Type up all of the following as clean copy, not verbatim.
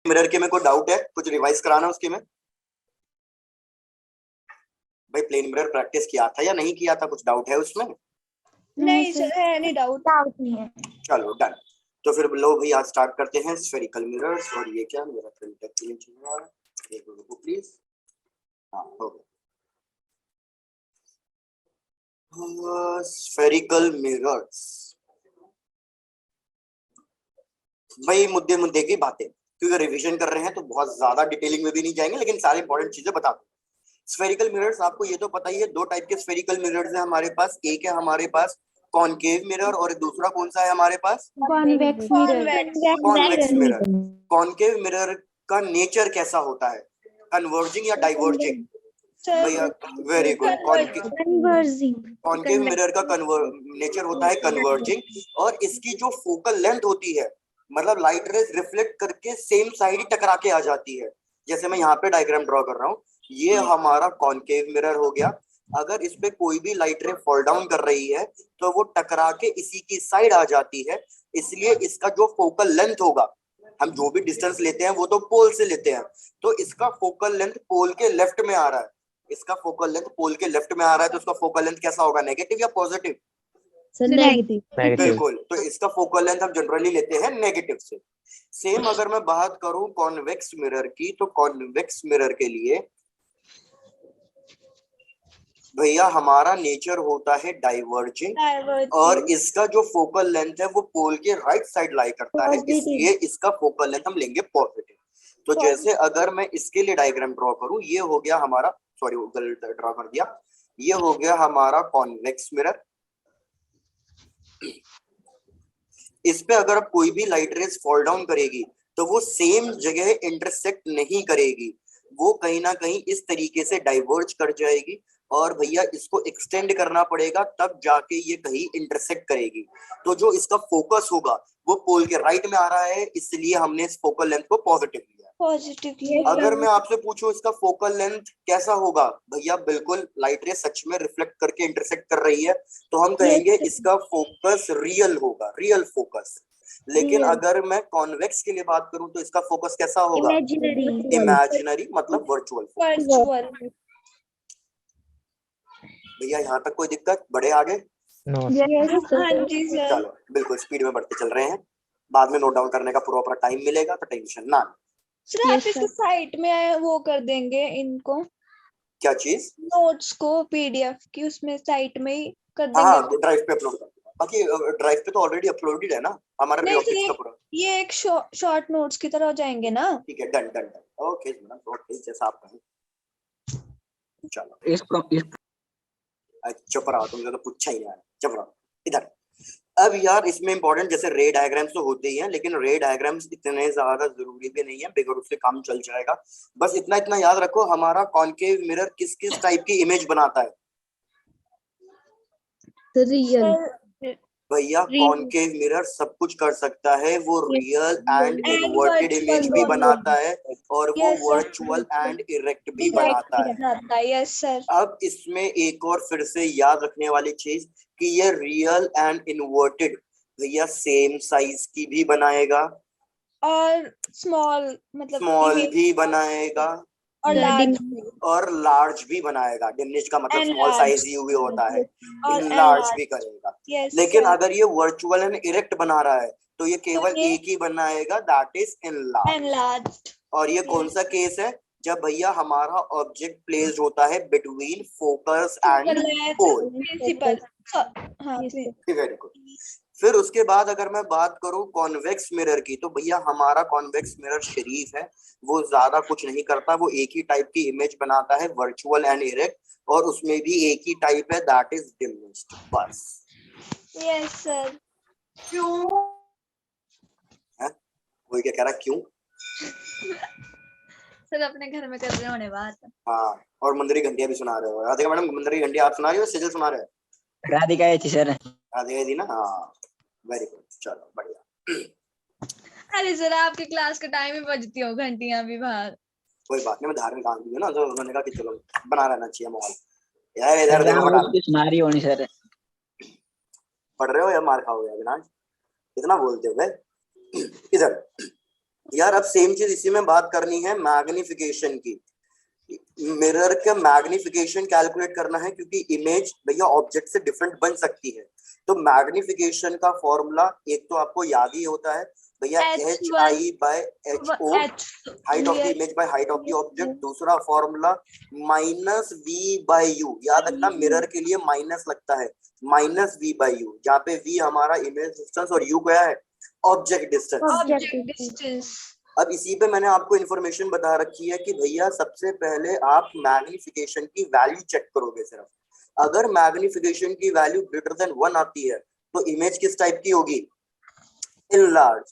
Mirror के में कोई डाउट है, कुछ रिवाइज कराना उसके में? भाई प्लेन मिरर प्रैक्टिस किया था या नहीं किया था, कुछ डाउट है उसमें? नहीं सर, है नहीं, डाउट नहीं है। चलो डन। तो फिर लो भाई आज स्टार्ट करते हैं स्फेरिकल मिरर्स। और ये क्या मेरा प्रिंटर चेंज हुआ है, एक रुको प्लीज। हाँ हो गया। स्फेरिकल मिरर्स भाई मुद्दे मुद्दे की बातें, क्योंकि रिवीजन कर रहे हैं तो बहुत ज्यादा डिटेलिंग में भी नहीं जाएंगे, लेकिन सारी इंपॉर्टेंट चीजें बता दो। स्फेरिकल मिरर्स आपको ये तो पता ही है, दो टाइप के स्फेरिकल मिरर्स है हमारे पास। एक है हमारे पास कॉनकेव मिरर और दूसरा कौन सा है हमारे पास? Convex mirror. Convex mirror. Concave mirror का नेचर कैसा होता है, कन्वर्जिंग या डाइवर्जिंग? भैया वेरी गुड। कॉनकेव मिरर का नेचर होता है कन्वर्जिंग, और इसकी जो फोकल लेंथ होती है, मतलब लाइट रेज रिफ्लेक्ट करके सेम साइड ही टकरा के आ जाती है। जैसे मैं यहाँ पे डायग्राम ड्रॉ कर रहा हूँ, ये हमारा कॉनकेव मिरर हो गया। अगर इस पे कोई भी लाइट रे फॉल डाउन कर रही है तो वो टकरा के इसी की साइड आ जाती है, इसलिए इसका जो फोकल लेंथ होगा, हम जो भी डिस्टेंस लेते हैं वो तो पोल से लेते हैं, तो इसका फोकल लेंथ पोल के लेफ्ट में आ रहा है। इसका फोकल लेंथ पोल के लेफ्ट में आ रहा है तो इसका फोकल लेंथ कैसा होगा, नेगेटिव या पॉजिटिव? नेगेटिव। बिल्कुल, तो इसका फोकल लेंथ हम जनरली लेते हैं नेगेटिव से। सेम अगर मैं बात करूं कॉन्वेक्स मिरर की, तो कॉन्वेक्स मिरर के लिए भैया हमारा नेचर होता है डाइवर्जिंग, और इसका जो फोकल लेंथ है वो पोल के राइट साइड लाई करता है, इसलिए इसका फोकल लेंथ हम लेंगे पॉजिटिव। तो जैसे अगर मैं इसके लिए डायग्राम ड्रॉ करूं, ये हो गया हमारा, सॉरी गलत ड्रॉ कर दिया, ये हो गया हमारा कॉन्वेक्स मिरर। इस पे अगर कोई भी लाइट रेज फॉल डाउन करेगी तो वो सेम जगह इंटरसेक्ट नहीं करेगी, वो कहीं ना कहीं इस तरीके से डाइवर्ज कर जाएगी, और भैया इसको एक्सटेंड करना पड़ेगा तब जाके ये कहीं इंटरसेक्ट करेगी। तो जो इसका फोकस होगा वो पोल के राइट में आ रहा है, इसलिए हमने इस फोकल लेंथ को पॉजिटिव लिया। अगर मैं आपसे पूछूं इसका फोकल लेंथ कैसा होगा, भैया बिल्कुल लाइट रे सच में रिफ्लेक्ट करके इंटरसेक्ट कर रही है तो हम कहेंगे इसका फोकस रियल होगा, रियल फोकस। लेकिन अगर मैं कॉन्वेक्स के लिए बात करूं तो इसका फोकस कैसा होगा, इमेजिनरी, मतलब वर्चुअल फोकस। भैया यहाँ तक कोई दिक्कत, बढ़े आगे? चलो बिल्कुल स्पीड में बढ़ते चल रहे हैं, बाद में नोट डाउन करने का प्रॉपर टाइम मिलेगा तो टेंशन ना। सर आप इसको साइट में वो कर देंगे, इनको क्या चीज? नोट्स को पीडीएफ की उसमें साइट में ही कर देंगे। हाँ ड्राइव पे अपलोड कर दूंगा, बाकी ड्राइव पे तो ऑलरेडी अपलोडेड है ना हमारा रिऑप्टिक्स का पूरा। ये एक शॉर्ट नोट्स की तरह हो जाएंगे ना? ठीक है done done done, okay okay जैसा आप कहें। चलो चुप रहो, तुमसे तो पूछा ही नहीं, चुप रहो इधर। अब यार इसमें इंपॉर्टेंट जैसे रे डायग्राम्स तो होते ही हैं, लेकिन रे डायग्राम्स इतने ज्यादा जरूरी भी नहीं है, बगैर उससे काम चल जाएगा। बस इतना इतना याद रखो, हमारा कॉनकेव मिरर किस किस टाइप की इमेज बनाता है? रियल। भैया कॉनकेव मिरर सब कुछ कर सकता है, वो रियल एंड इन्वर्टेड इमेज भी बनाता है, और वो वर्चुअल एंड इरेक्ट भी बनाता है। Yes sir. अब इसमें एक और फिर से याद रखने वाली चीज कि ये रियल एंड इन्वर्टेड भैया सेम साइज की भी बनाएगा, और स्मॉल मतलब स्मॉल भी बनाएगा, और लार्ज भी बनाएगा। डिमिनिश का मतलब स्मॉल साइज ही हुई होता है, लार्ज भी करेगा। लेकिन अगर ये वर्चुअल एंड इरेक्ट बना रहा है तो ये केवल एक ही बनाएगा, दैट इज एनलार्ज्ड। और ये कौन सा केस है, जब भैया हमारा ऑब्जेक्ट प्लेस्ड होता है between focus and pole. Very good. फिर उसके बाद अगर मैं बात करूं कॉन्वेक्स मिरर की, तो भैया हमारा कॉन्वेक्स मिरर शरीफ है, वो ज्यादा कुछ नहीं करता, वो एक ही टाइप की इमेज बनाता है, वर्चुअल एंड इरेक्ट, और उसमें भी एक ही टाइप है, दैट इज डिमिनिश्ड, बस। Yes sir. क्यों है कोई क्या कह रहा, क्यों? सर अपने घर में कर रहे होने बात। हाँ, और मंदिरी घंटियां भी सुना रहे हो। राधिका मैडम मंदिरी घंटियां आप सुना रही हो, सिजल सुना रहे हो? राधिका थी सर, राधिका थी ना, हाँ वेरी गुड, चलो बढ़िया। अरे सर आपकी क्लास के टाइम में बजती हो घंटियां भी बाहर। कोई बात नहीं, मैं धार्मिक काम की हूँ ना, तो उन्होंने कहा कि चलो बना रहना चाहिए माहौल। यार इधर देखो, सुना रही होनी सर। पढ़ रहे हो या मार खाओगे अविनाश, कितना बोलते हो भाई? इधर यार अब सेम चीज इसी में बात करनी है मैग्निफिकेशन की। मिरर का मैग्निफिकेशन कैलकुलेट करना है क्योंकि इमेज भैया ऑब्जेक्ट से डिफरेंट बन सकती है। तो मैग्निफिकेशन का फॉर्मूला एक तो आपको याद ही होता है भैया h i by h o, height of the image by height of the object. दूसरा formula minus v by u, याद रखना मिरर के लिए माइनस लगता है, माइनस वी बाय यू, जहाँ पे वी हमारा इमेज डिस्टेंस और यू क्या है ऑब्जेक्ट डिस्टेंस। अब इसी पे मैंने आपको इन्फॉर्मेशन बता रखी है कि भैया सबसे पहले आप मैग्निफिकेशन की वैल्यू चेक करोगे सिर्फ। अगर मैग्निफिकेशन की वैल्यू ग्रेटर देन 1 आती है तो इमेज किस टाइप की होगी, एनलार्ज।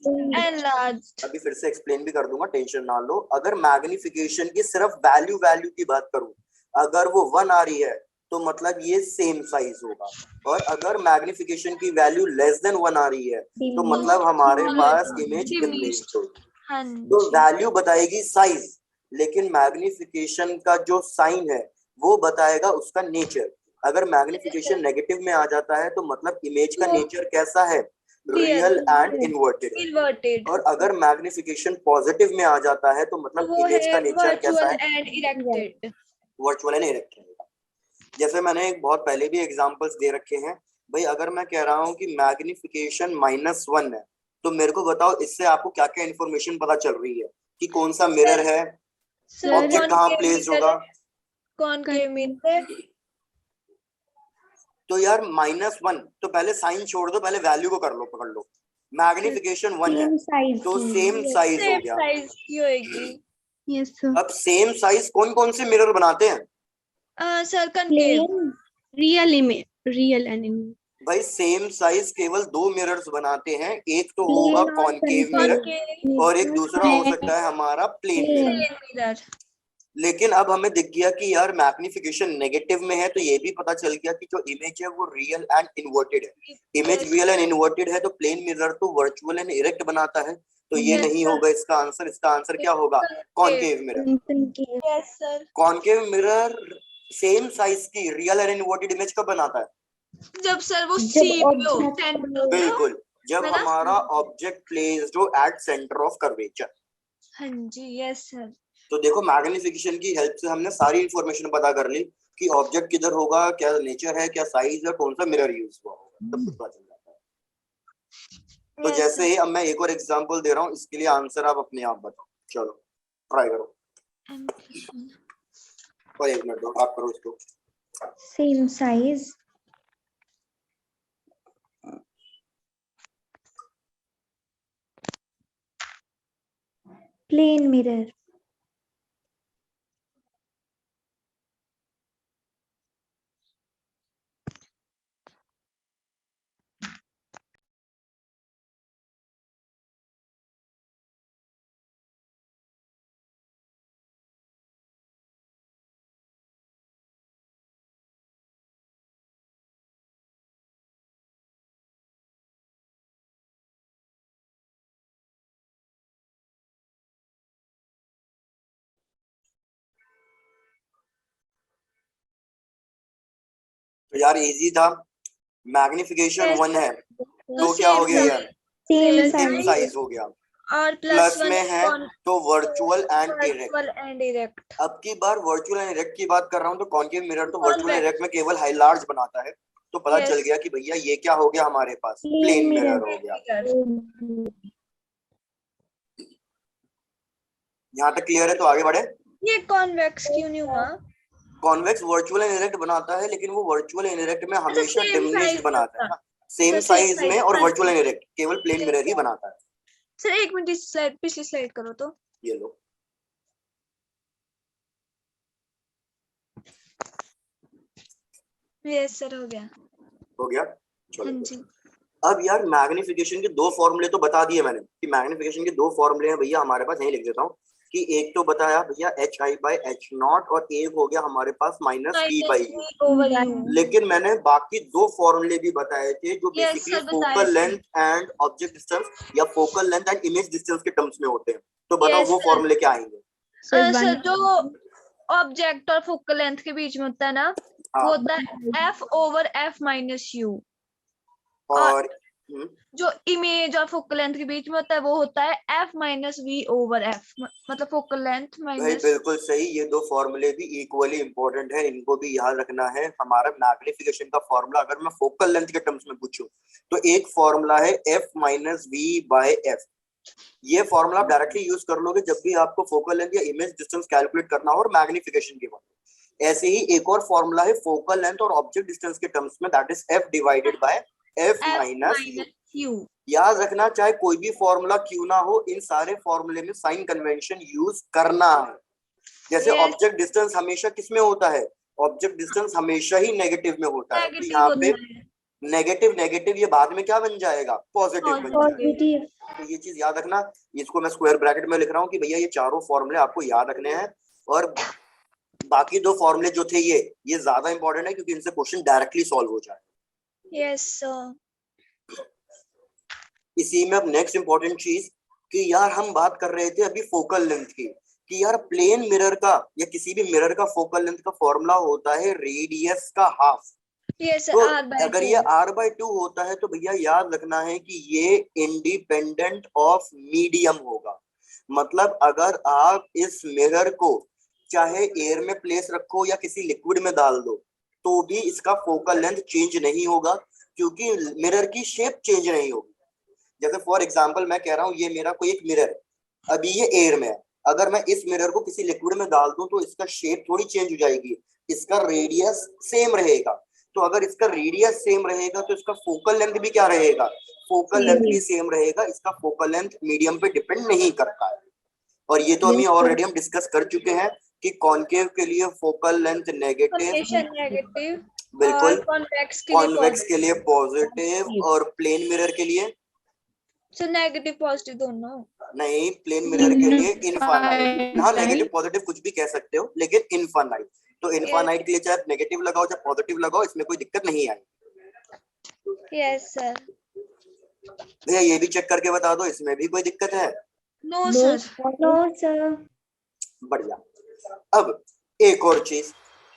अभी फिर से एक्सप्लेन भी कर दूंगा, टेंशन ना लो। अगर मैग्निफिकेशन की सिर्फ वैल्यू की बात करूं, अगर वो 1 आ रही है तो मतलब ये सेम साइज होगा, और अगर मैग्निफिकेशन की वैल्यू लेस देन 1 आ रही है तो मतलब हमारे पास इमेज डिमिनिश्ड होगी। तो वैल्यू बताएगी साइज, लेकिन मैग्निफिकेशन का जो साइन है वो बताएगा उसका नेचर। अगर मैग्निफिकेशन नेगेटिव में आ जाता है तो मतलब इमेज का नेचर कैसा है, रियल एंड इन्वर्टेड। और अगर मैग्निफिकेशन पॉजिटिव में आ जाता है तो मतलब इमेज का नेचर कैसा है, वर्चुअल एंड इरेक्टेड। जैसे मैंने एक बहुत पहले भी एग्जांपल्स दे रखे हैं भाई, अगर मैं कह रहा हूँ कि मैग्निफिकेशन -1 है तो मेरे को बताओ इससे आपको क्या क्या इन्फॉर्मेशन पता चल रही है कि कौन सा मिरर है, ऑब्जेक्ट कहाँ प्लेस होगा, कॉनकेव मिरर। तो यार -1 तो पहले साइन छोड़ दो, पहले वैल्यू को कर लो, पकड़ लो। मैग्निफिकेशन 1 है तो सेम साइज हो गया। Yes sir. अब सेम साइज कौन कौन से मिरर बनाते हैं, sir concave, real image, real and image. भाई सेम साइज केवल 2 मिरर्स बनाते हैं, एक तो होगा कॉनकेव मिरर और एक दूसरा हो सकता है हमारा प्लेन मिरर। लेकिन अब हमें दिख गया कि यार मैग्निफिकेशन नेगेटिव में है तो ये भी पता चल गया कि जो इमेज है वो रियल एंड इन्वर्टेड है। इमेज रियल एंड इन्वर्टेड है तो प्लेन मिरर तो वर्चुअल एंड इरेक्ट बनाता है, तो ये नहीं होगा इसका आंसर। इसका आंसर क्या होगा, concave mirror. Concave mirror same size की रियल एंड इन्वर्टेड इमेज कब बनाता है, जब सर वो सी पे हो, बिल्कुल, जब हमारा ऑब्जेक्ट प्लेस्ड हो एट सेंटर ऑफ कर्वेचर। हाँ जी, यस सर। तो देखो मैग्निफिकेशन की हेल्प से हमने सारी इंफॉर्मेशन पता कर ली कि ऑब्जेक्ट किधर होगा, क्या नेचर है, क्या साइज है, कौन सा मिरर यूज हुआ होगा, सब कुछ पता चल जाता है। तो जैसे ही अब मैं एक और एग्जांपल दे रहा हूँ, इसके लिए आंसर आप अपने आप बताओ, चलो ट्राई करो। और 1 मिनट दो, आप करो इसको। सेम साइज, प्लेन मिरर, तो यार इजी था, मैग्निफिकेशन 1 है तो क्या हो गया यार, सेम साइज हो गया, और प्लस में है तो वर्चुअल एंड इरेक्ट। अब की बार वर्चुअल एंड इरेक्ट की बात कर रहा हूँ तो कॉनकेव मिरर तो वर्चुअल एंड इरेक्ट में केवल हाई लार्ज बनाता है, तो पता चल गया कि भैया ये क्या हो गया, हमारे पास प्लेन मिरर हो गया। यहाँ तक क्लियर है, तो आगे बढ़े। ये कॉन्वेक्स क्यों नहीं हुआ? कॉन्वेक्स वर्चुअल एंड इरेक्ट बनाता है, लेकिन वो वर्चुअल एंड इरेक्ट में हमेशा same डिमिनिश्ड size बनाता है ना, सेम sir, same साइज में, size, और हाँ वर्चुअल जी। एंड इरेक्ट केवल प्लेन मिरर ही बनाता है। सर 1 मिनट, इस स्लाइड, पिछली स्लाइड करो तो। ये लो, यस सर, हो गया। हो गया, हाँ चलो। जी। अब यार मैग्निफिकेशन के 2 फॉर्मूले तो बता दिए मैंने कि मैग्निफिकेशन के 2 फॉर्मूले हैं भैया हमारे पास, यही लिख देता हूँ कि एक तो बताया भैया HI/H0 और एक हो गया हमारे पास -V/U। लेकिन मैंने बाकी 2 फॉर्मूले भी बताए थे जो basically focal length and object distance या focal length and image distance के टर्म्स में होते हैं, तो बताओ वो फॉर्मूले क्या आएंगे। सर जो ऑब्जेक्ट और फोकल लेंथ के बीच में होता है ना, वो होता है F/F - U, और जो इमेज और फोकल लेंथ के बीच में होता है वो होता है f minus v over f, मतलब फोकल लेंथ भाई माइनस। बिल्कुल सही, ये दो फॉर्मूले भी इक्वली इंपॉर्टेंट है, इनको भी याद रखना है। हमारा मैग्निफिकेशन का फॉर्मूला अगर मैं फोकल लेंथ के टर्म्स में पूछूं तो एक फॉर्मूला है f minus v by f. ये फॉर्मूला आप डायरेक्टली यूज कर लोगे जब भी आपको फोकल लेंथ या इमेज डिस्टेंस कैलकुलेट करना हो और मैग्निफिकेशन के बाद। ऐसे ही एक और फॉर्मूला है फोकल लेंथ और ऑब्जेक्ट डिस्टेंस के टर्म्स में, that is f divided by f minus q। याद रखना, चाहे कोई भी फॉर्मूला क्यों ना हो, इन सारे फॉर्मूले में साइन कन्वेंशन यूज करना है। जैसे Yes. ऑब्जेक्ट डिस्टेंस हमेशा किसमें होता है? ऑब्जेक्ट डिस्टेंस हमेशा ही नेगेटिव में होता है। तो नेगेटिव यहाँ होता पे है। नेगेटिव नेगेटिव ये बाद में क्या बन जाएगा? पॉजिटिव बन जाएगा। Positive. तो ये चीज याद रखना, इसको मैं स्क्वायर ब्रैकेट में लिख रहा हूँ कि भैया ये चारों फॉर्मूले आपको याद रखने हैं। और बाकी दो फॉर्मूले जो थे ये ज्यादा इंपॉर्टेंट है क्योंकि इनसे क्वेश्चन डायरेक्टली सॉल्व हो जाए। Yes sir. इसी में अब नेक्स्ट इंपॉर्टेंट चीज कि यार हम बात कर रहे थे अभी फोकल लेंथ की, कि यार प्लेन मिरर का या किसी भी मिरर का फोकल लेंथ का फॉर्मूला होता है रेडियस का हाफ। यस तो r by अगर 2। ये r/2 होता है तो भैया याद रखना है कि ये इंडिपेंडेंट ऑफ मीडियम होगा। मतलब अगर आप इस मिरर को चाहे एयर में प्लेस रखो या किसी लिक्विड में डाल दो तो भी इसका फोकल लेंथ चेंज नहीं होगा, क्योंकि मिरर की शेप चेंज नहीं होगी। जैसे फॉर एग्जांपल मैं कह रहा हूँ ये मेरा कोई एक मिरर है, अभी ये एयर में है, अगर मैं इस मिरर को किसी लिक्विड में डाल दूं तो इसका शेप थोड़ी चेंज हो जाएगी, इसका रेडियस सेम रहेगा। तो अगर इसका रेडियस सेम रहेगा तो इसका फोकल लेंथ भी क्या रहेगा? फोकल लेंथ भी सेम रहेगा। इसका फोकल लेंथ मीडियम पे डिपेंड नहीं करता है। और ये तो ऑलरेडी हम डिस्कस कर चुके हैं कि कॉनकेव के लिए फोकल लेंथ नेगेटिव, नेगेटिव बिल्कुल, और कॉन्वेक्स के लिए पॉजिटिव, और प्लेन मिरर के लिए सर नेगेटिव पॉजिटिव दोनों नहीं, प्लेन मिरर के लिए इनफाइनाइट। हाँ, नेगेटिव पॉजिटिव कुछ भी कह सकते हो, लेकिन इनफाइनाइट। तो इनफाइनाइट के लिए चाहे नेगेटिव लगाओ चाहे पॉजिटिव लगाओ, इसमें कोई दिक्कत नहीं आएगी। Yes sir. भैया ये भी चेक करके बता दो, इसमें भी कोई दिक्कत है? No sir. No, sir. बढ़िया। अब एक और चीज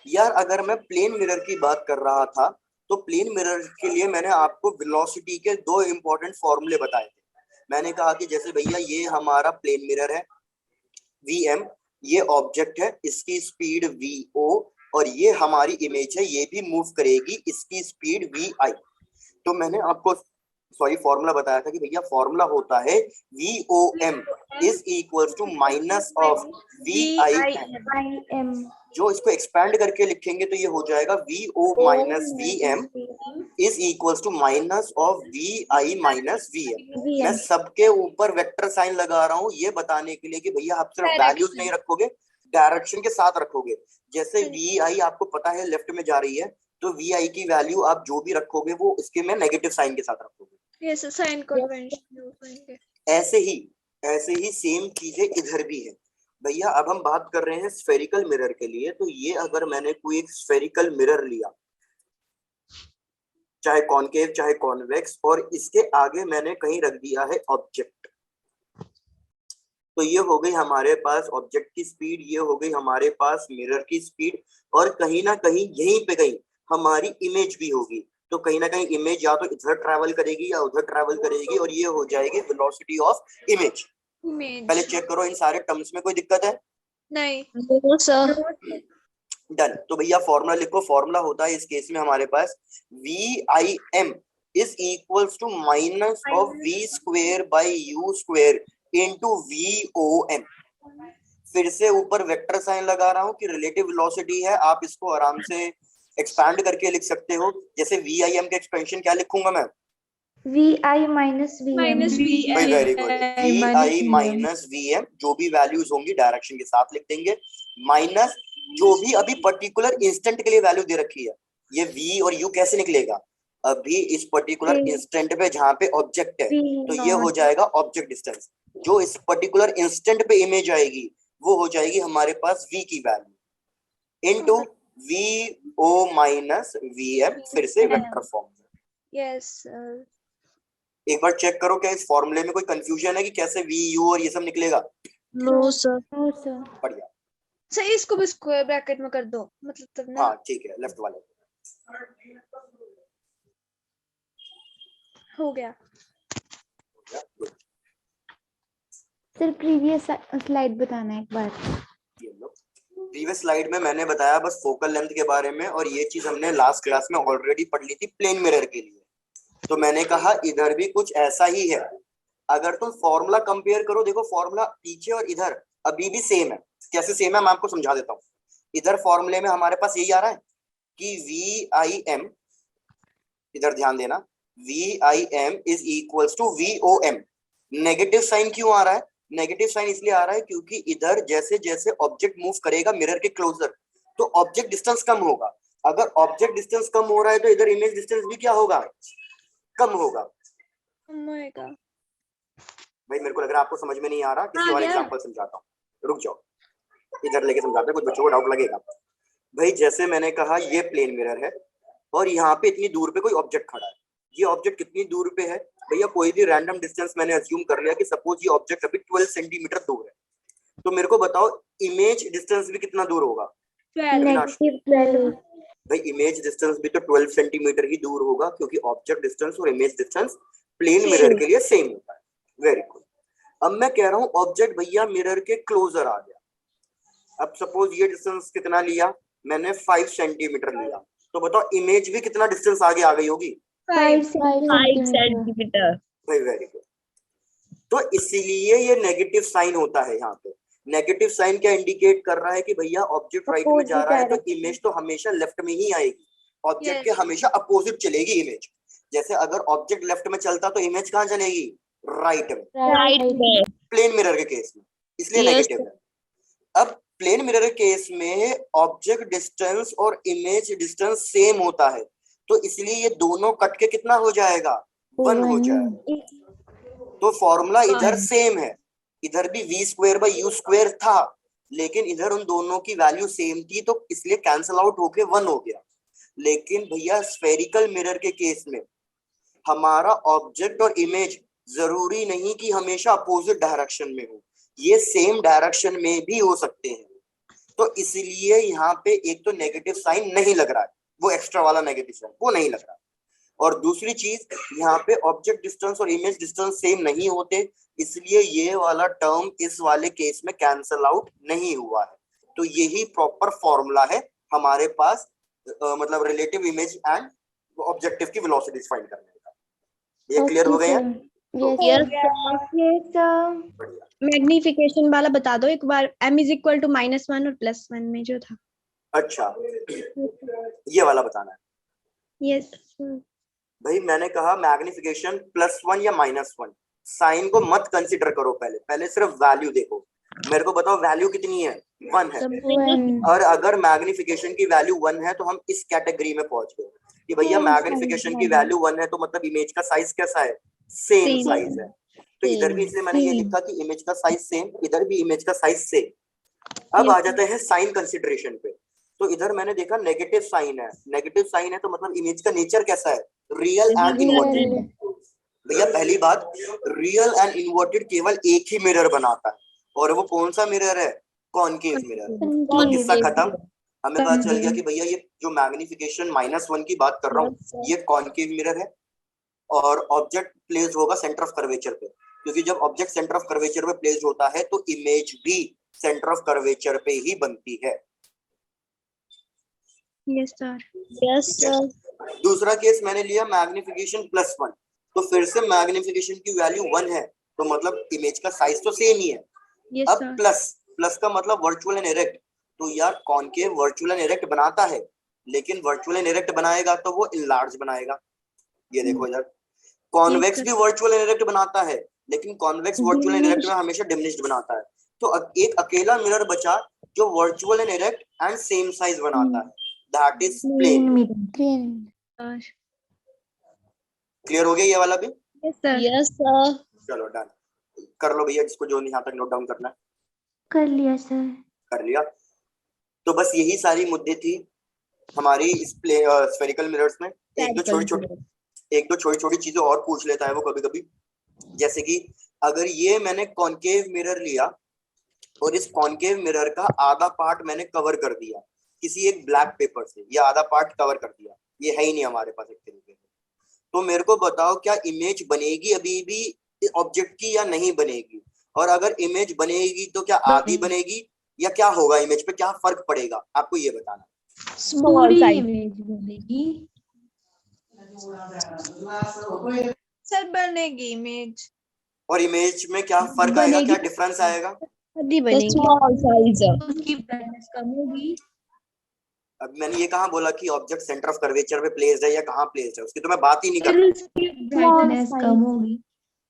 यार, अगर मैं प्लेन मिरर की बात कर रहा था तो प्लेन मिरर के लिए मैंने आपको वेलोसिटी के दो इंपॉर्टेंट फॉर्मूले बताए थे। मैंने कहा कि जैसे भैया ये हमारा प्लेन मिरर है vm, ये ऑब्जेक्ट है, इसकी स्पीड vo, और ये हमारी इमेज है, ये भी मूव करेगी, इसकी स्पीड vi। तो मैंने आपको फॉर्मूला बताया था कि भैया फॉर्मूला होता है vom is equal to minus of vim। जो इसको एक्सपैंड करके लिखेंगे तो ये हो जाएगा vo minus vm is equal to minus of vi minus vm। मैं सबके ऊपर वेक्टर साइन लगा रहा हूँ ये बताने के लिए कि भैया आप सिर्फ वैल्यूज नहीं रखोगे, डायरेक्शन के साथ रखोगे। जैसे vi आपको पता है लेफ्ट में जा रही है, तो vi की वैल्यू आप जो भी रखोगे वो इसके में नेगेटिव साइन के साथ रखोगे। Yes sign convention. ऐसे ही सेम चीजें इधर भी है। भैया अब हम बात कर रहे हैं स्फेरिकल मिरर के लिए, तो ये अगर मैंने कोई एक स्फेरिकल मिरर लिया, चाहे कॉनकेव चाहे कॉन्वेक्स, और इसके आगे मैंने कहीं रख दिया है ऑब्जेक्ट, तो ये हो गई हमारे पास ऑब्जेक्ट की स्पीड, ये हो गई हमारे पास मिरर की स्पीड, और कहीं ना कहीं यहीं पे कहीं हमारी इमेज भी होगी। तो कहीं ना कहीं इमेज या तो इधर ट्रैवल करेगी या उधर ट्रैवल करेगी, और ये हो जाएगी वेलोसिटी ऑफ इमेज। पहले चेक करो इन सारे टर्म्स में कोई दिक्कत है? नहीं। No sir. डन। तो भैया फॉर्मूला लिखो। फॉर्मूला होता है इस केस में हमारे पास vim is equals to minus of v square by u square into vom। फिर से ऊपर वेक्टर साइन लगा रहा हूँ कि रिलेटिव वेलोसिटी है, आप इसको आराम से एक्सपैंड करके लिख सकते हो। जैसे vim के एक्सपेंशन क्या लिखूंगा मैं? vi minus vm. Minus very good. vi minus vm, जो भी वैल्यूज होंगी डायरेक्शन के साथ लिख देंगे, माइनस जो भी अभी पर्टिकुलर इंस्टेंट के लिए वैल्यू दे रखी है। ये v और u कैसे निकलेगा? अभी इस पर्टिकुलर इंस्टेंट पे जहां पे ऑब्जेक्ट है, तो ये हो जाएगा ऑब्जेक्ट डिस्टेंस। जो इस पर्टिकुलर इंस्टेंट पे इमेज आएगी वो हो जाएगी हमारे पास v की value into vo minus vm, फिर से वेक्टर फॉर्म। यस। एक बार चेक करो क्या इस फॉर्मूले में कोई कंफ्यूजन है कि कैसे v u और ये सब निकलेगा? No sir. No, sir. बढ़िया। सर इसको भी स्क्वायर ब्रैकेट में कर दो, मतलब तब ना। हाँ ठीक है, लेफ्ट वाले। हो गया। सर प्रीवियस स्लाइड बताना एक बार। प्रीवियस स्लाइड में मैंने बताया बस फोकल लेंथ के बारे में, और ये चीज हमने लास्ट क्लास में ऑलरेडी पढ़ ली थी प्लेन मिरर के लिए। तो मैंने कहा इधर भी कुछ ऐसा ही है। अगर तुम फॉर्मूला कंपेयर करो, देखो फॉर्मूला पीछे और इधर अभी भी सेम है। कैसे सेम है मैं आपको समझा देता हूँ। इधर फॉर्मूले में हमारे पास यही आ रहा है कि VIM, इधर ध्यान देना, VIM is equals to VOM। Negative sign क्यों आ रहा है? नेगेटिव साइन इसलिए आ रहा है क्योंकि इधर जैसे जैसे ऑब्जेक्ट मूव करेगा मिरर के क्लोजर, तो ऑब्जेक्ट डिस्टेंस कम होगा। अगर ऑब्जेक्ट डिस्टेंस कम हो रहा है तो इधर इमेज डिस्टेंस भी क्या होगा? कम होगा। भाई मेरे को लग रहा है आपको समझ में नहीं आ रहा, किसी और एग्जांपल समझाता हूँ, रुक जाओ, इधर लेके समझाते हैं, कुछ बच्चों को डाउट लगेगा। भाई जैसे मैंने कहा ये प्लेन मिरर है और यहाँ पे इतनी दूर पे कोई ऑब्जेक्ट खड़ा है। ये ऑब्जेक्ट कितनी दूर पे है भैया? कोई भी रैंडम डिस्टेंस मैंने अज्यूम कर लिया कि सपोज ये ऑब्जेक्ट अभी 12 सेंटीमीटर दूर है, तो मेरे को बताओ इमेज डिस्टेंस भी कितना दूर होगा? -12। भाई इमेज डिस्टेंस भी तो 12 सेंटीमीटर ही दूर होगा, क्योंकि ऑब्जेक्ट डिस्टेंस और इमेज डिस्टेंस प्लेन मिरर के लिए सेम होता है। Very good. अब मैं कह रहा हूँ ऑब्जेक्ट भैया मिरर के क्लोजर आ गया। अब सपोज ये डिस्टेंस कितना लिया मैंने? 5 सेंटीमीटर लिया, तो बताओ इमेज भी कितना डिस्टेंस आगे आ गई होगी? 5 सेंटीमीटर। भाई वेरी गुड। तो इसीलिए ये नेगेटिव साइन होता है यहाँ पे। नेगेटिव साइन क्या इंडिकेट कर रहा है कि भैया ऑब्जेक्ट राइट में जा रहा है तो इमेज तो हमेशा लेफ्ट में ही आएगी। ऑब्जेक्ट के हमेशा अपोजिट चलेगी इमेज। जैसे अगर ऑब्जेक्ट लेफ्ट में चलता तो इमेज कहाँ चलेगी? राइट में, प्लेन मिरर के केस में, इसलिए नेगेटिव है। अब प्लेन मिरर के केस में ऑब्जेक्ट डिस्टेंस और इमेज डिस्टेंस सेम होता है, तो इसलिए ये दोनों कट के कितना हो जाएगा? 1 हो जाएगा। तो फॉर्मूला इधर सेम है, इधर भी v²/u² था, लेकिन इधर उन दोनों की वैल्यू सेम थी तो इसलिए कैंसल आउट होके 1 हो गया। लेकिन भैया स्फेरिकल मिरर के केस में हमारा ऑब्जेक्ट और इमेज जरूरी नहीं कि हमेशा अपोजिट डायरेक्शन में हो, ये सेम डायरेक्शन में भी हो सकते हैं। तो इसलिए यहाँ पे एक तो नेगेटिव साइन नहीं लग रहा है, वो एक्स्ट्रा वाला नेगेटिव साइन वो नहीं लग रहा है। और दूसरी चीज यहाँ पे ऑब्जेक्ट डिस्टेंस और इमेज डिस्टेंस सेम नहीं होते, इसलिए ये वाला टर्म इस वाले केस में कैंसल आउट नहीं हुआ है। तो यही प्रॉपर फॉर्मूला है हमारे पास, मतलब रिलेटिव इमेज एंड ऑब्जेक्टिव की वेलोसिटीज फाइंड करने का। ये क्लियर हो गया? मैग्निफिकेशन वाला बता दो एक बार, m = -1 और +1 में जो था। अच्छा ये वाला बताना है। यस भाई मैंने कहा मैग्निफिकेशन +1 या -1, साइन को मत कंसीडर करो, पहले सिर्फ वैल्यू देखो। मेरे को बताओ वैल्यू कितनी है? 1 है। और अगर मैग्निफिकेशन की वैल्यू 1 है तो हम इस कैटेगरी में पहुंच गए कि भैया मैग्निफिकेशन की वैल्यू 1 है तो मतलब इमेज का साइज कैसा है? सेम साइज है। तो इधर भी इसलिए मैंने ये लिखा कि इमेज का साइज सेम, इधर भी इमेज का साइज सेम। अब आ जाते हैं साइन कंसीडरेशन पे। तो इधर मैंने देखा नेगेटिव साइन है, नेगेटिव साइन है तो मतलब इमेज का नेचर कैसा है? Real and inverted. भैया पहली बात, रियल एंड इन्वर्टेड केवल एक ही मिरर बनाता है, और वो कौन सा मिरर है? Concave mirror. तो किस्सा खत्म। हमें पता चल गया कि भैया ये जो मैग्निफिकेशन -1 की बात कर रहा हूँ ये कॉनकेव मिरर है, और ऑब्जेक्ट प्लेस होगा सेंटर ऑफ कर्वेचर पे, क्योंकि जब ऑब्जेक्ट सेंटर ऑफ कर्वेचर पे प्लेस होता है तो इमेज भी सेंटर ऑफ कर्वेचर पे ही बनती है। Yes sir. दूसरा केस मैंने लिया मैग्निफिकेशन +1, तो फिर से मैग्निफिकेशन की वैल्यू 1 है तो मतलब इमेज का साइज तो सेम ही है। यस अब सर। प्लस का मतलब वर्चुअल एंड इरेक्ट। तो यार कॉनकेव वर्चुअल एंड इरेक्ट बनाता है, लेकिन वर्चुअल एंड इरेक्ट बनाएगा तो वो इनलार्ज बनाएगा। ये देखो इधर कॉन्वेक्स भी वर्चुअल एंड इरेक्ट बनाता है, लेकिन कॉन्वेक्स वर्चुअल एंड इरेक्ट में हमेशा डिमिनिश्ड बनाता है। तो एक अकेला मिरर बचा जो virtual and erect and same size बनाता है, दैट इज प्लेन। क्लियर हो गया ये वाला भी? Yes sir. चलो डन कर लो भैया, जिसको जो यहाँ तक नोट डाउन करना है कर लिया सर। कर लिया। तो बस यही सारी मुद्दे थी हमारी इस स्फेरिकल मिरर्स में। एक दो छोटी छोटी चीजें और पूछ लेता है वो कभी कभी, जैसे कि अगर ये मैंने कॉनकेव मिरर लिया और इस कॉनकेव मिरर का आधा पार्ट मैंने कवर कर दिया किसी एक ब्लैक पेपर से, या आधा पार्ट कवर कर दिया, ये है ही नहीं हमारे पास एक तरीके से, तो मेरे को बताओ क्या इमेज बनेगी अभी भी ऑब्जेक्ट की या नहीं बनेगी, और अगर इमेज बनेगी तो क्या आधी बनेगी या क्या होगा, इमेज पे क्या फर्क पड़ेगा, आपको ये बताना। स्मॉल पूरी साइज। इमेज बनेगी। सर बनेगी इमेज। और इमेज में क्या फर्क आएगा, बनेगी। क्या डिफरेंस आएगा? आधी बनेगी। Small size. उसकी ब्राइटनेस कम होगी। अब मैंने ये कहाँ बोला कि ऑब्जेक्ट सेंटर ऑफ कर्वेचर पे प्लेस्ड है या कहाँ प्लेस्ड है, उसकी तो मैं बात ही नहीं कर फिर रहा। उसकी ब्राइटनेस size। कम होगी।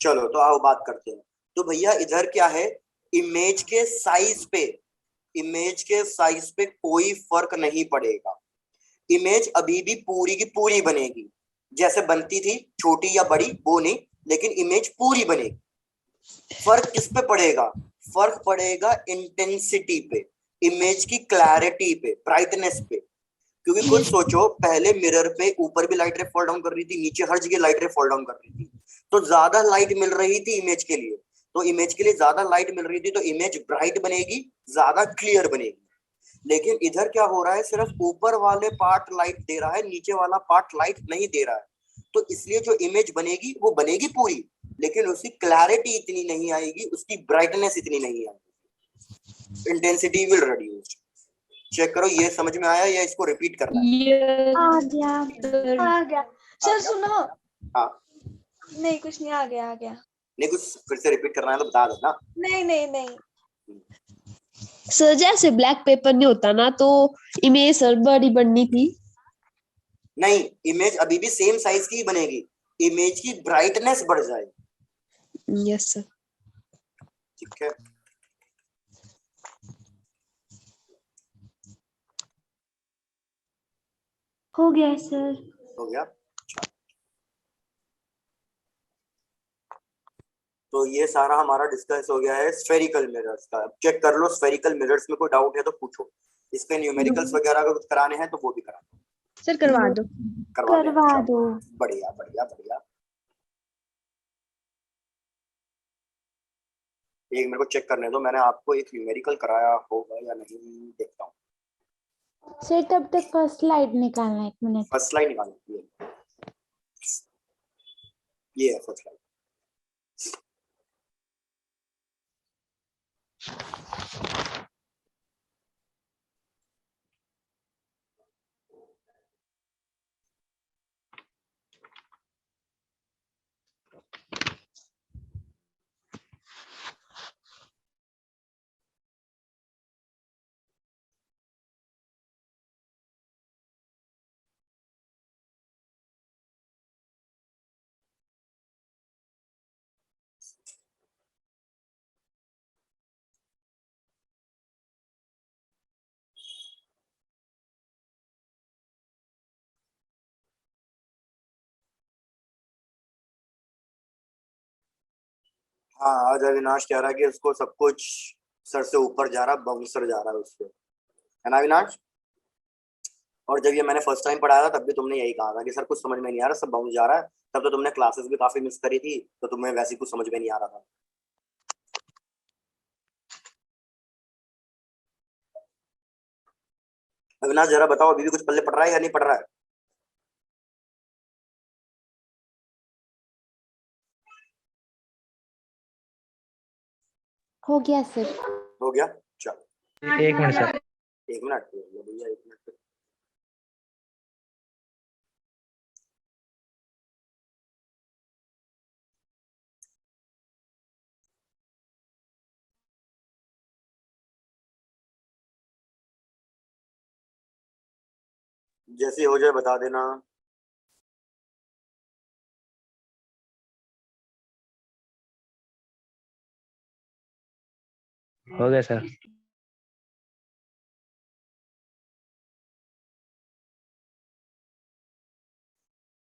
चलो तो आओ बात करते हैं। तो भैया इधर क्या है, इमेज के साइज पे, इमेज के साइज पे कोई फर्क नहीं पड़ेगा। इमेज अभी भी पूरी की पूरी बनेगी, जैसे बनती थी, छोटी या बड़ी वो नहीं, लेकिन इमेज पूरी बनेगी। फर्क किस पे पड़ेगा? फर्क पड़ेगा इंटेंसिटी पे, इमेज की क्लैरिटी पे, ब्राइटनेस पे। क्योंकि खुद सोचो, पहले मिरर पे ऊपर भी लाइट रे फॉल डाउन कर रही थी, नीचे हर जगह लाइट रे फॉल डाउन कर रही थी, तो ज्यादा लाइट मिल रही थी इमेज के लिए, तो इमेज के लिए ज्यादा लाइट मिल रही थी, तो इमेज ब्राइट बनेगी, ज्यादा क्लियर बनेगी। लेकिन इधर क्या हो रहा है, सिर्फ ऊपर वाले पार्ट लाइट दे रहा है, नीचे वाला पार्ट लाइट नहीं दे रहा है, तो इसलिए जो इमेज बनेगी वो बनेगी पूरी, लेकिन उसकी क्लैरिटी इतनी नहीं आएगी, उसकी ब्राइटनेस इतनी नहीं आएगी, इंटेंसिटी विल रिड्यूस। चेक करो ये समझ में आया या इसको रिपीट करना है? आ गया। आ गया सर, सुनो। हाँ, नहीं कुछ नहीं, आ गया आ गया। नहीं कुछ फिर से रिपीट करना है तो बता देना। नहीं नहीं नहीं। सर जैसे ब्लैक पेपर नहीं होता ना, तो इमेज सर बड़ी बननी थी। नहीं, इमेज अभी भी सेम साइज की ही बनेगी, इमेज की ब्राइटनेस बढ़ जाएगी। Yes sir. ठीक है, हो गया सर। हो गया। तो ये सारा हमारा डिस्कस हो गया है स्फेरिकल मिरर्स का। अब चेक कर लो, स्फेरिकल मिरर्स में कोई डाउट है तो पूछो, इसके न्यूमेरिकल्स वगैरह अगर कुछ कराने हैं तो वो भी करा सर करवा दो। करवा दें। करवा दो। बढ़िया बढ़िया बढ़िया। एक मेरे को चेक करने दो, मैंने आपको एक न्यूमेरिकल कराया होगा या नहीं, देखता हूँ। सर तब तक फर्स्ट स्लाइड निकालना, 1 मिनट। फर्स्ट लाइन निकालनी है, ये है फर्स्ट लाइन। हाँ, आज अविनाश कह रहा है कि उसको सब कुछ सर से ऊपर जा रहा, बाउंसर जा रहा है उससे, है ना अविनाश? और जब ये मैंने फर्स्ट टाइम पढ़ाया था तब भी तुमने यही कहा था कि सर कुछ समझ में नहीं आ रहा, सब बाउंस जा रहा है। तब तो तुमने क्लासेस भी काफी मिस करी थी, तो तुम्हें वैसे ही कुछ समझ में नहीं आ रहा था। अविनाश जरा बताओ, अभी भी कुछ पल्ले पड़ रहा है या नहीं पड़ रहा है? हो गया सर। हो गया, चलो 1 मिनट सर। 1 मिनट भैया, 1 मिनट। जैसे हो जाए बता देना। हो गया सर।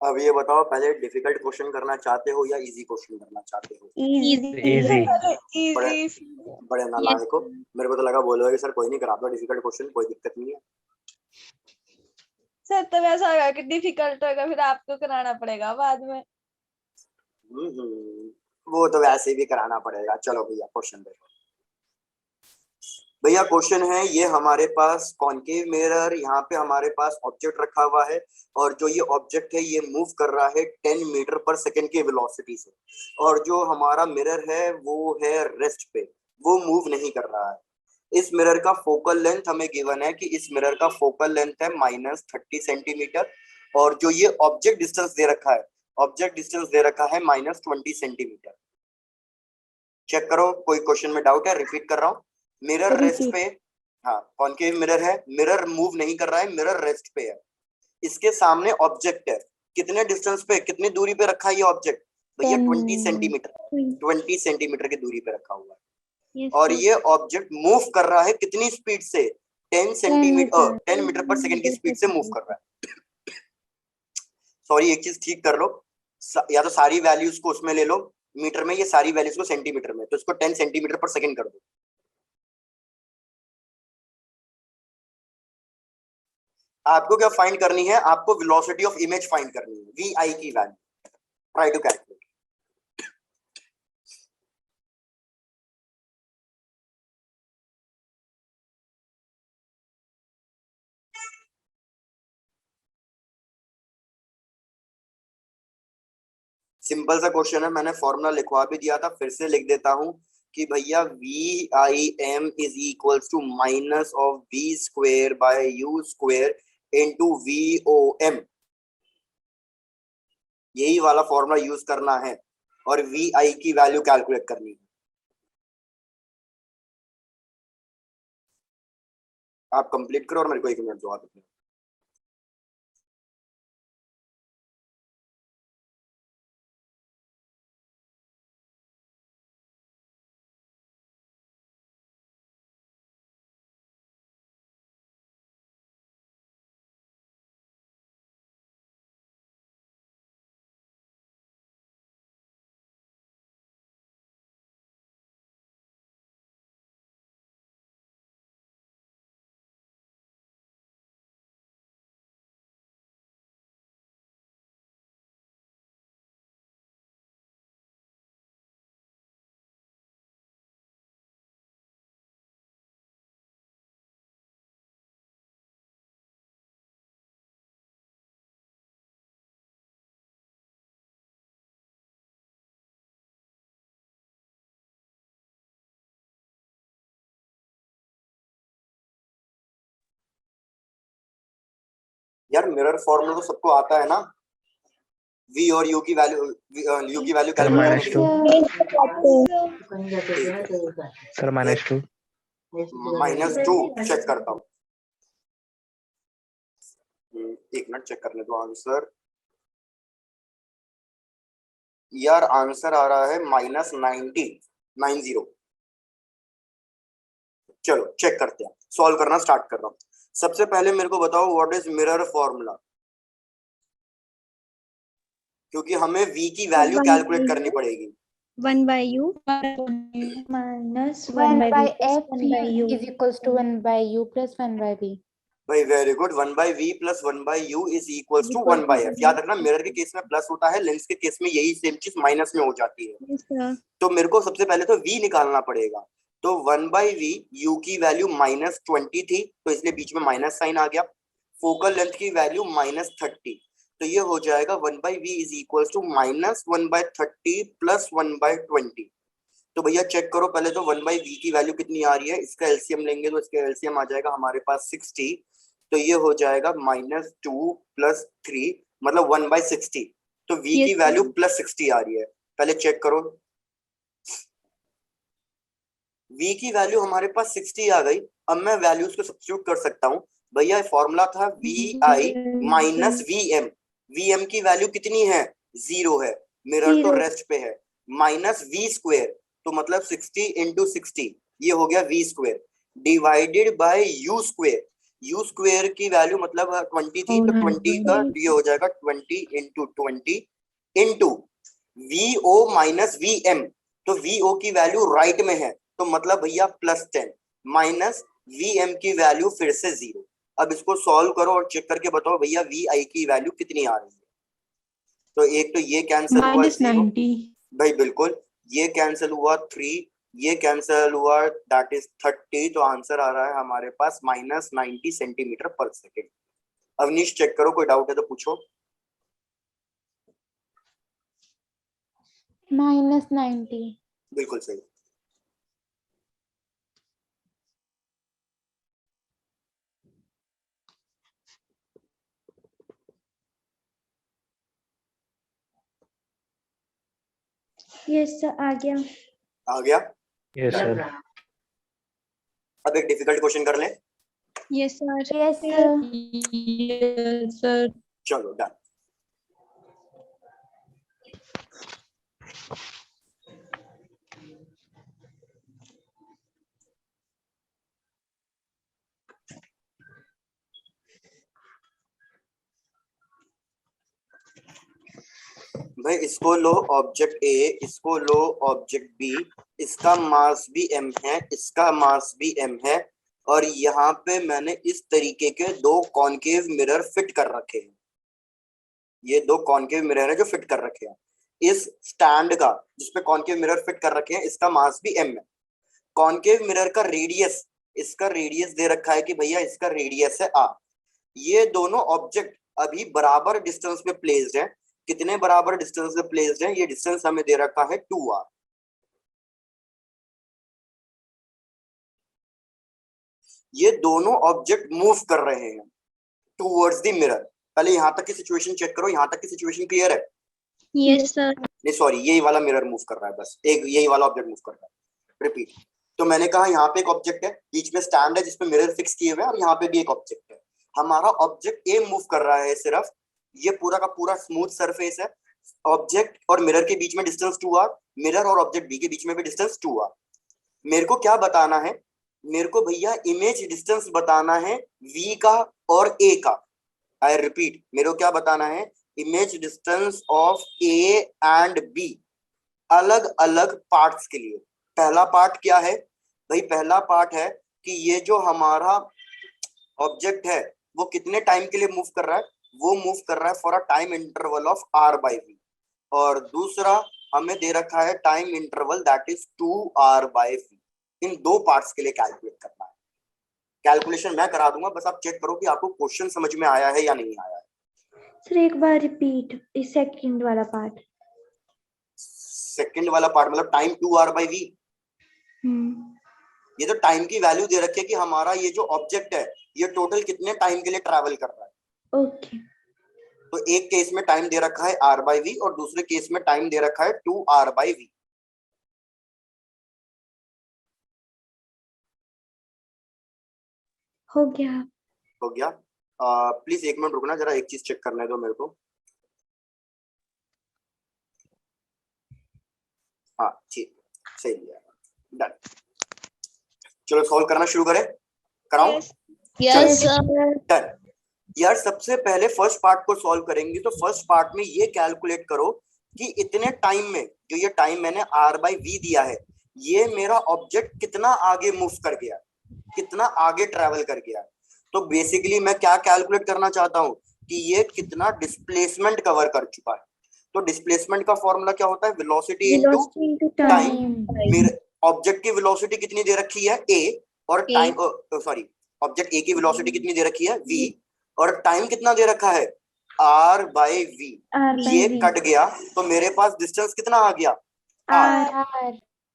अब ये बताओ, पहले डिफिकल्ट क्वेश्चन करना चाहते हो या इजी क्वेश्चन करना चाहते हो? इजी। बड़े इजी। बड़े नालायक हो, मेरे को तो लगा बोलोगे सर कोई नहीं, करा दो डिफिकल्ट क्वेश्चन, कोई दिक्कत नहीं है। सर तब ऐसा होगा कि डिफिकल्ट होगा, फिर आपको कराना पड़ेगा बाद में। वो तो वैसे भी कराना पड़ेगा। चलो भैया क्वेश्चन देखो, भैया क्वेश्चन है, ये हमारे पास कॉनकेव मिरर, यहाँ पे हमारे पास ऑब्जेक्ट रखा हुआ है और जो ये ऑब्जेक्ट है ये मूव कर रहा है 10 मीटर पर सेकंड के वेलोसिटी से, और जो हमारा मिरर है वो है रेस्ट पे, वो मूव नहीं कर रहा है। इस मिरर का फोकल लेंथ हमें गिवन है कि इस मिरर का फोकल लेंथ है -30 सेंटीमीटर, और जो ये ऑब्जेक्ट डिस्टेंस दे रखा है, ऑब्जेक्ट डिस्टेंस दे रखा है -20 सेंटीमीटर। चेक करो, कोई क्वेश्चन में डाउट है? रिपीट कर रहा हूँ, मिरर रेस्ट पे, हाँ कॉनकेव मिरर है, मिरर मूव नहीं कर रहा है, मिरर रेस्ट पे है, इसके सामने ऑब्जेक्ट है, कितने डिस्टेंस पे, कितनी दूरी पे रखा है ये ऑब्जेक्ट? भैया 20 सेंटीमीटर, 20 सेंटीमीटर की दूरी पे रखा हुआ है। और ये ऑब्जेक्ट मूव कर रहा है कितनी स्पीड से? 10 मीटर पर सेकंड की स्पीड से मूव कर रहा है। सॉरी, एक चीज ठीक कर लो, या तो सारी वैल्यूज को उसमें ले लो मीटर में, ये सारी वैल्यूज को सेंटीमीटर में, तो इसको 10 सेंटीमीटर पर सेकंड कर दो। आपको क्या फाइंड करनी है? आपको वेलोसिटी ऑफ इमेज फाइंड करनी है, वी आई की value, try to calculate. Simple सा क्वेश्चन है, मैंने फॉर्मूला लिखवा भी दिया था, फिर से लिख देता हूं कि भैया v i m is equals to minus of v square by u square into v o m, यही वाला फॉर्मूला यूज करना है और वी आई की वैल्यू कैलकुलेट करनी है। आप कंप्लीट करो और मेरे को 1 मिनट दो। यार मिरर फॉर्मूला तो सबको आता है ना, v और u की वैल्यू, u की वैल्यू कैलकुलेट -2 सर, -2 -2 चेक करता हूँ, 1 मिनट चेक करने दो आंसर। यार आंसर आ रहा है -90। चलो चेक करते हैं, सॉल्व करना स्टार्ट कर रहा हूँ। सबसे पहले मेरे को बताओ व्हाट इज मिरर फॉर्मूला, क्योंकि हमें v की वैल्यू कैलकुलेट करनी पड़ेगी। 1 by u minus 1 1 by v f 1 by u is equals to 1 by u plus 1 by v. भाई very good, 1 by v plus 1 by u is equals to 1 by f। याद रखना mirror के case में plus होता है, lens के case में यही सेम चीज माइनस में हो जाती है। Yes, sir. तो मेरे को सबसे पहले तो v निकालना पड़ेगा, तो 1 by v, u की वैल्यू -20 थी तो इसलिए बीच में माइनस साइन आ गया, फोकल लेंथ की वैल्यू -30, तो ये हो जाएगा 1 by v is equal to -1 by 30 plus 1 by 20। तो भैया चेक करो पहले तो 1 by v की वैल्यू कितनी आ रही है, इसका एलसीएम लेंगे तो इसका एलसीएम आ जाएगा हमारे पास 60, तो ये हो जाएगा -2 प्लस 3 मतलब 1 by 60, तो v Yes, की sir. वैल्यू +60 आ रही है। पहले चेक करो, v की वैल्यू हमारे पास 60 आ गई। अब मैं वैल्यूज को सब्स्टिट्यूट कर सकता हूँ। भैया फॉर्मूला था vi माइनस vm, vm की वैल्यू कितनी है? 0 है, मिरर तो 0. रेस्ट पे है, माइनस v स्क्वायर तो मतलब 60 इंटू 60, ये हो गया v square, divided by u square, u square की वैल्यू मतलब 20 थी तो 20 का ये हो जाएगा 20 into 20 into vo minus vm, तो vo की वैल्यू राइट में है तो मतलब भैया +10 माइनस vm की वैल्यू फिर से 0। अब इसको सॉल्व करो और चेक करके बताओ भैया vi की वैल्यू कितनी आ रही है। तो एक तो ये कैंसिल हुआ 0, भाई बिल्कुल ये कैंसिल हुआ 3, ये कैंसिल हुआ, दैट इज 30, तो आंसर आ रहा है हमारे पास -90 सेंटीमीटर पर सेकेंड। अवनीश चेक करो, कोई डाउट है तो पूछो। -90। बिल्कुल सही। यस सर, आ गया। आ गया। Yes sir. अब एक डिफिकल्ट क्वेश्चन कर लें। Yes sir. Yes sir. Yes sir. चलो डन। भाई इसको लो ऑब्जेक्ट ए, इसको लो ऑब्जेक्ट बी, इसका मास भी m है, इसका मास भी m है, और यहाँ पे मैंने इस तरीके के दो कॉनकेव मिरर फिट कर रखे हैं। ये दो कॉनकेव मिरर है जो फिट कर रखे हैं। इस स्टैंड का जिसपे कॉनकेव मिरर फिट कर रखे हैं, इसका मास भी m है। कॉनकेव मिरर का रेडियस, इसका रेडियस दे रखा है कि भैया इसका रेडियस है r। ये दोनों ऑब्जेक्ट अभी बराबर डिस्टेंस पे प्लेस्ड है। कितने बराबर डिस्टेंस पे प्लेस्ड है? ये डिस्टेंस हमें दे रखा है 2r। ये दोनों ऑब्जेक्ट मूव कर रहे हैं टूवर्ड्स द मिरर। पहले यहां तक की सिचुएशन चेक करो, यहां तक की सिचुएशन क्लियर है? Yes sir. नहीं सॉरी, यही वाला मिरर मूव कर रहा है, बस एक यही वाला ऑब्जेक्ट मूव कर रहा है। रिपीट। तो मैंने कहा यहाँ पे एक ऑब्जेक्ट है, बीच में स्टैंड है जिसपे मिरर फिक्स किए हुए हैं, और यहाँ पे भी एक ऑब्जेक्ट है। हमारा ऑब्जेक्ट ए मूव कर रहा है सिर्फ। ये पूरा का पूरा स्मूथ सरफेस है। ऑब्जेक्ट और मिरर के बीच में डिस्टेंस 2r, मिरर और ऑब्जेक्ट बी के बीच में भी डिस्टेंस 2r। मेरे को क्या बताना है? मेरे को भैया इमेज डिस्टेंस बताना है v का और a का। आई रिपीट, मेरे को क्या बताना है? Image distance of a and b अलग अलग पार्ट्स के लिए। पहला पार्ट क्या है भाई? पहला पार्ट है कि ये जो हमारा ऑब्जेक्ट है वो कितने टाइम के लिए मूव कर रहा है? वो मूव कर रहा है for a time interval of r/v। और दूसरा हमें दे रखा है time interval that is 2r/v। इन दो पार्ट्स के लिए कैलकुलेट करना है। कैलकुलेशन मैं करा दूंगा, बस आप चेक करो कि आपको क्वेश्चन समझ में आया है या नहीं आया है। सर एक बार रिपीट, इस सेकंड वाला पार्ट। सेकंड वाला पार्ट मतलब टाइम 2r/v। ये तो टाइम की वैल्यू दे रखी है कि हमारा ये जो ऑब्जेक्ट है ये टोटल कितने टाइम के लिए ट्रैवल कर रहा है। ओके। तो एक केस में टाइम दे रखा है r/v और दूसरे केस में टाइम दे रखा है 2r/v। हो गया। हो गया। प्लीज एक मिनट रुकना, जरा एक चीज चेक करने दो मेरे को। हाँ ठीक, सही है, डन। चलो सॉल्व करना शुरू करें, कराऊं? Yes sir. डन। यार सबसे पहले फर्स्ट पार्ट को सॉल्व करेंगे, तो फर्स्ट पार्ट में ये कैलकुलेट करो कि इतने टाइम में, जो ये टाइम मैंने r/v दिया है, ये मेरा ऑब्जेक्ट कितना आगे मूव कर गया, कितना आगे ट्रैवल कर गया। तो बेसिकली मैं क्या कैलकुलेट करना चाहता हूं कि ये कितना डिस्प्लेसमेंट कवर कर चुका है। तो डिस्प्लेसमेंट का फॉर्मूला क्या होता है? Velocity into time. मेरे ऑब्जेक्ट की वेलोसिटी कितनी दे रखी है? a, और टाइम सॉरी ऑब्जेक्ट a की वेलोसिटी कितनी दे रखी है? v, और टाइम कितना दे रखा है? r/v। ये कट गया तो मेरे पास डिस्टेंस कितना आ गया? r।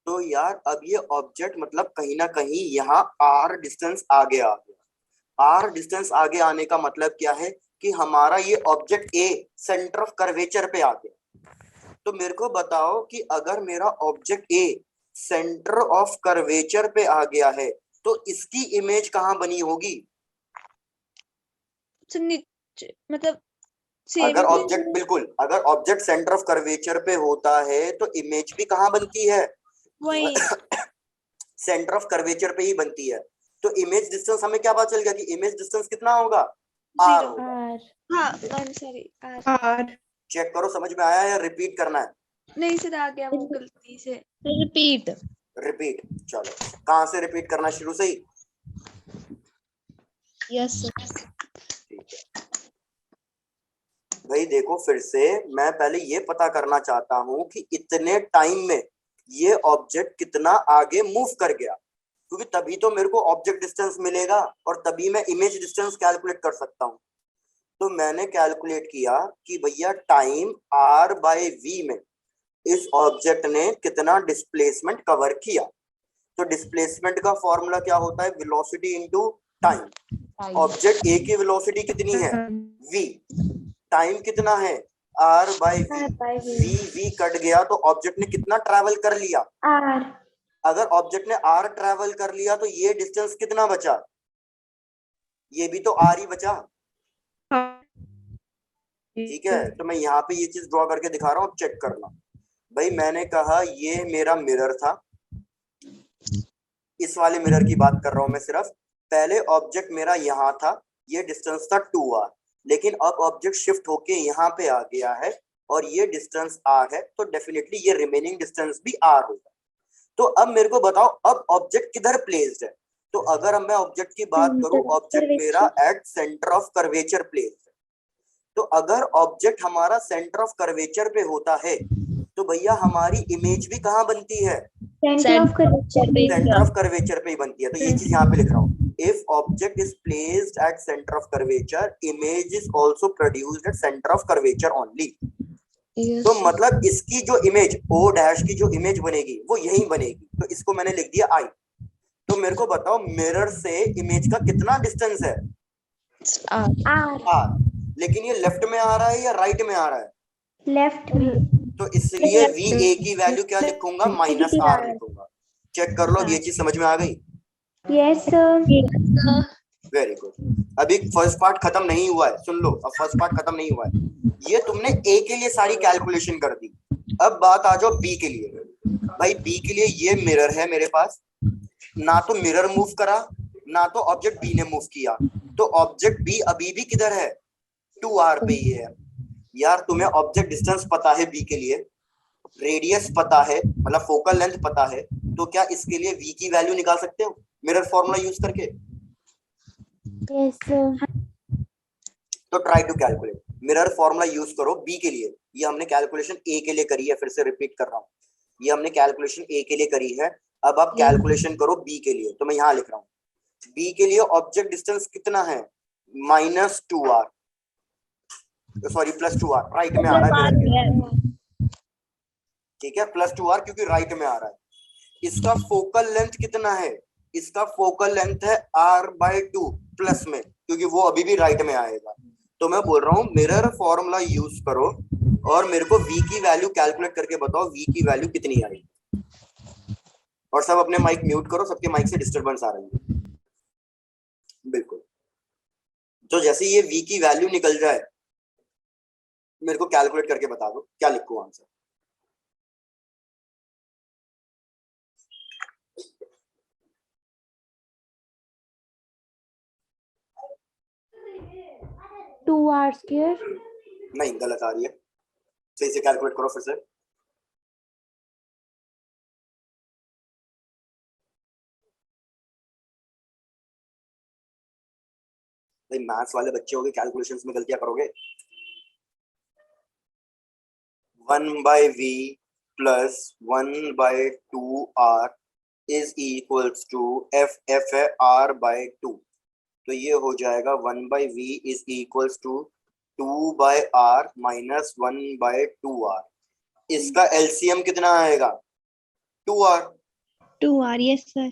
तो यार अब ये ऑब्जेक्ट मतलब कहीं ना कहीं यहाँ r डिस्टेंस आगे आ गया। r डिस्टेंस आगे आने का मतलब क्या है कि हमारा ये object a centre of curvature पे आ गया। तो मेरे को बताओ कि अगर मेरा object a centre of curvature पे आ गया है तो इसकी इमेज कहाँ बनी होगी? मतलब अगर ऑब्जेक्ट बिल्कुल, अगर ऑब्जेक्ट सेंटर ऑफ कर्वेचर पे होता है तो इमेज भी कहाँ बनती है? वही सेंटर ऑफ कर्वेचर पे ही बनती है। तो इमेज डिस्टेंस हमें क्या पता चल गया कि इमेज डिस्टेंस कितना होगा? r होगा। हाँ सॉरी r। चेक करो समझ में आया या रिपीट करना है? नहीं सर, आ गया वो गलती से। रिपीट। रिपीट। चलो कहाँ से रिपीट करना शुरू से ही? यस ठीक है भाई, देखो फिर से मैं पहले ये पता करना चाहता हूं कि इतने टाइम में ये ऑब्जेक्ट कितना आगे मूव कर गया, क्योंकि तभी तो मेरे को ऑब्जेक्ट डिस्टेंस मिलेगा और तभी मैं इमेज डिस्टेंस कैलकुलेट कर सकता हूँ। तो मैंने कैलकुलेट किया कि भैया टाइम r बाय v में इस ऑब्जेक्ट ने कितना डिस्प्लेसमेंट कवर किया। तो डिस्प्लेसमेंट का फॉर्मूला क्या होता है, velocity into time. Object A की वेलोसिटी कितनी है, v, टाइम कितना है, r by v, v cut गया तो ऑब्जेक्ट ने कितना ट्रैवल कर लिया, R. अगर ऑब्जेक्ट ने r ट्रैवल कर लिया तो ये डिस्टेंस कितना बचा, ये भी तो r ही बचा। ठीक है, तो मैं यहाँ पे ये चीज ड्रॉ करके दिखा रहा हूँ, चेक करना। भाई मैंने कहा ये मेरा मिरर था, इस वाले मिरर की बात कर रहा हूँ मैं सिर्फ। पहले ऑब्जेक्ट मेरा यहाँ था, ये डिस्टेंस था 2r, लेकिन अब ऑब्जेक्ट शिफ्ट होके यहाँ पे आ गया है और ये डिस्टेंस r है, तो डेफिनेटली ये रिमेनिंग डिस्टेंस भी r होगा। तो अब मेरे को बताओ अब ऑब्जेक्ट किधर प्लेस्ड है। तो अगर अब मैं ऑब्जेक्ट की बात करूं, ऑब्जेक्ट मेरा at centre of curvature placed है। तो अगर ऑब्जेक्ट हमारा सेंटर ऑफ कर्वेचर पे होता है तो भैया हमारी इमेज भी कहाँ बनती है, Center of curvature. Centre of curvature पे ही बनती है। तो ये चीज यहाँ पे लिख रहा हूँ, if object is placed at centre of curvature, image is also produced at centre of curvature only. तो मतलब इसकी जो इमेज O डैश की जो इमेज बनेगी वो यही बनेगी। तो इसको मैंने लिख दिया I। तो मेरे को बताओ मिरर से इमेज का कितना डिस्टेंस है, R। लेकिन ये लेफ्ट में आ रहा है या राइट में आ रहा है, Left में. तो इसलिए VA की वैल्यू क्या लिखूंगा, -R लिखूंगा। चेक कर लो, ये चीज समझ में आ गई। Yes, sir. Very good. अभी फर्स्ट पार्ट खत्म नहीं हुआ है, सुन लो, अब फर्स्ट पार्ट खत्म नहीं हुआ है। ये तुमने ए के लिए सारी कैलकुलेशन कर दी, अब बात आ जाओ बी के लिए। भाई बी के लिए ये मिरर है मेरे पास, ना तो मिरर मूव करा ना तो ऑब्जेक्ट बी ने मूव किया, तो ऑब्जेक्ट बी अभी भी किधर है, 2r पे ही है। यार तुम्हें ऑब्जेक्ट डिस्टेंस पता है बी के लिए, रेडियस पता है, मतलब फोकल लेंथ पता है, तो क्या इसके लिए v की वैल्यू निकाल सकते हो मिरर फॉर्मूला यूज करके। Yes, sir. तो try to calculate, mirror formula use करो बी के लिए। ये हमने कैलकुलेशन ए के लिए करी है, फिर से रिपीट कर रहा हूँ, ये हमने कैलकुलेशन ए के लिए करी है, अब आप कैलकुलेशन करो बी के लिए। तो मैं यहाँ लिख रहा हूँ, बी के लिए ऑब्जेक्ट डिस्टेंस कितना है, -2r, सॉरी +2r, राइट में आ रहा है मिरर के, ठीक है, +2r क्योंकि राइट में आ रहा है। इसका फोकल लेंथ कितना है, इसका फोकल लेंथ है r/2 प्लस में, क्योंकि वो अभी भी राइट में आएगा। तो मैं बोल रहा हूँ मिरर फॉर्मूला यूज करो और मेरे को v की वैल्यू कैलकुलेट करके बताओ v की वैल्यू कितनी आएगी। और सब अपने माइक म्यूट करो, सबके माइक से डिस्टरबेंस आ रही है। बिल्कुल, तो जैसे ये v की वैल्यू निकल जाए मेरे को कैलकुलेट करके बता दो क्या लिखूं आंसर। To are square. नहीं, गलत आ रही है, सही से कैलकुलेट करो फिर से। भाई मैथ्स वाले बच्चे होगे, कैलकुलेशंस में गलतियां करोगे। 1/v plus 1/2r is equals to f है r/2, तो ये हो जाएगा 1/v is equals to 2/r minus 1/2r। इसका एलसीएम कितना आएगा, 2r। 2r, yes sir.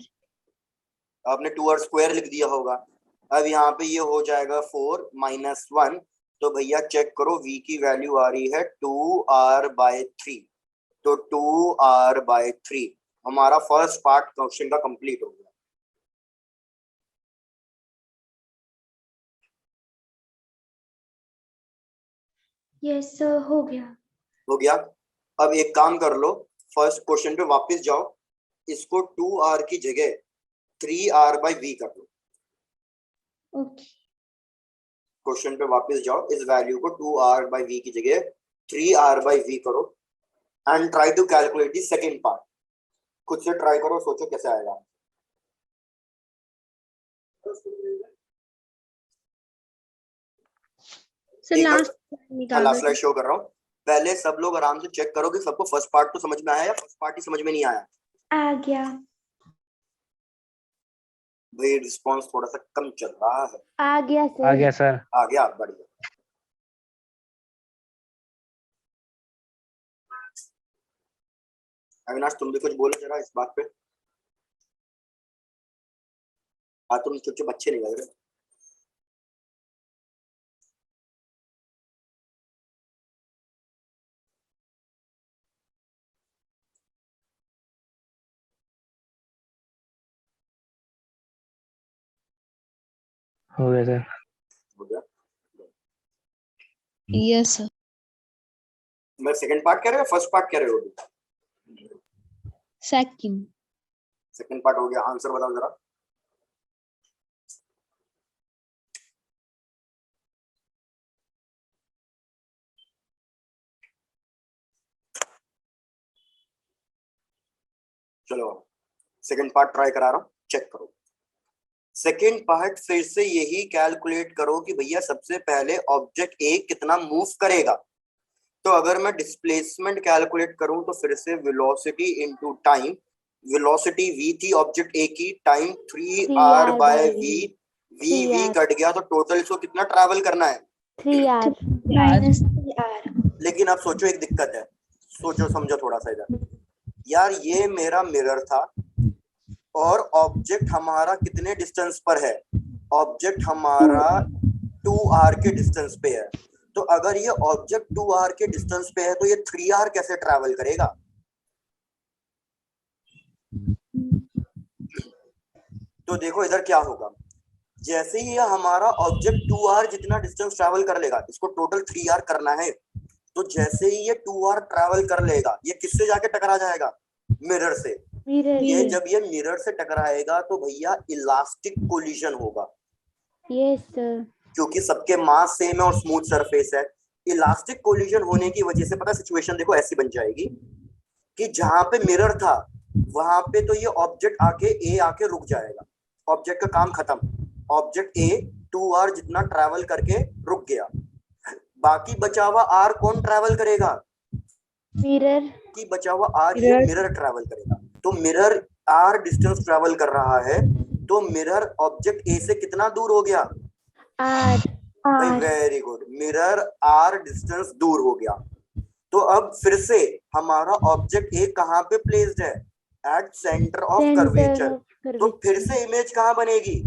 आपने 2r स्क्वायर लिख दिया होगा। अब यहाँ पे ये हो जाएगा 4 - 1, तो भैया चेक करो v की वैल्यू आ रही है 2r/3, तो 2r/3 हमारा फर्स्ट पार्ट क्वेश्चन का कंप्लीट हो गया। यस सर, हो गया। अब एक काम कर लो, फर्स्ट क्वेश्चन पे वापस जाओ, इसको 2r की जगह 3r/v कर लो। ओके। क्वेश्चन पे वापस जाओ, इस वैल्यू को 2r/v की जगह 3r/v करो and try to calculate the second part. खुद से ट्राई करो, सोचो कैसे आएगा। सर एक बार लास्ट निकाल लास्ट दो। स्लाइड शो कर रहा हूँ, पहले सब लोग आराम से चेक करो कि सबको फर्स्ट पार्ट तो समझ में आया या फर्स्ट पार्ट ही समझ में नहीं आया। आ गया। भाई रिस्पॉन्स थोड़ा सा कम चल रहा है। आ गया आ सर। गया सर। आ गया, बढ़िया। अविनाश तुम भी कुछ बोलो जरा इस बात पे। हाँ तुम चुप चुप अच्छे नहीं लग रहे। हो गया सर। हो गया। Yes sir. मैं सेकंड पार्ट कह रहे हो फर्स्ट पार्ट कह रहे हो? सेकंड। सेकंड पार्ट हो गया। आंसर बताओ जरा। चलो सेकंड पार्ट ट्राई करा रहा हूँ, चेक करो। सेकंड पार्ट फिर से यही कैलकुलेट करो कि भैया सबसे पहले ऑब्जेक्ट ए कितना मूव करेगा। तो अगर मैं डिस्प्लेसमेंट कैलकुलेट करूं तो फिर से velocity into time, velocity v थी ऑब्जेक्ट ए की, time 3r by v, v cut गया तो टोटल इसको कितना ट्रैवल करना है? 3r minus 3r। लेकिन अब सोचो एक दिक्कत है, सोचो समझो थोड़ा सा इधर। यार ये मेरा मिरर था और ऑब्जेक्ट हमारा कितने डिस्टेंस पर है? ऑब्जेक्ट हमारा 2r के डिस्टेंस पे है। तो अगर ये ऑब्जेक्ट 2r के डिस्टेंस पे है तो ये 3r कैसे ट्रैवल करेगा? तो देखो इधर क्या होगा, जैसे ही ये हमारा ऑब्जेक्ट 2r जितना डिस्टेंस ट्रैवल कर लेगा, इसको टोटल 3r करना है, तो जैसे ही ये 2r ट्रैवल कर लेगा ये किससे जाके टकरा जाएगा? मिरर से। ये जब ये मिरर से टकराएगा तो भैया इलास्टिक कोलिजन होगा। Yes sir. क्योंकि सबके मास सेम है और स्मूथ सरफेस है। इलास्टिक कोलिजन होने की वजह से पता सिचुएशन देखो ऐसी बन जाएगी कि जहां पे मिरर था वहां पे तो ये ऑब्जेक्ट आके ए आके रुक जाएगा, ऑब्जेक्ट का काम खत्म। ऑब्जेक्ट ए 2r जितना ट्रैवल करके रुक गया, बाकी बचा हुआ r कौन ट्रैवल करेगा? मिरर कि बचा हुआ r ये मिरर ट्रैवल करेगा। तो मिरर r डिस्टेंस ट्रैवल कर रहा है, तो मिरर ऑब्जेक्ट ए से कितना दूर हो गया? r भाई very good, mirror r distance दूर हो गया। तो अब फिर से हमारा ऑब्जेक्ट ए कहां पे प्लेस्ड है? At centre of curvature. तो फिर से इमेज कहां बनेगी?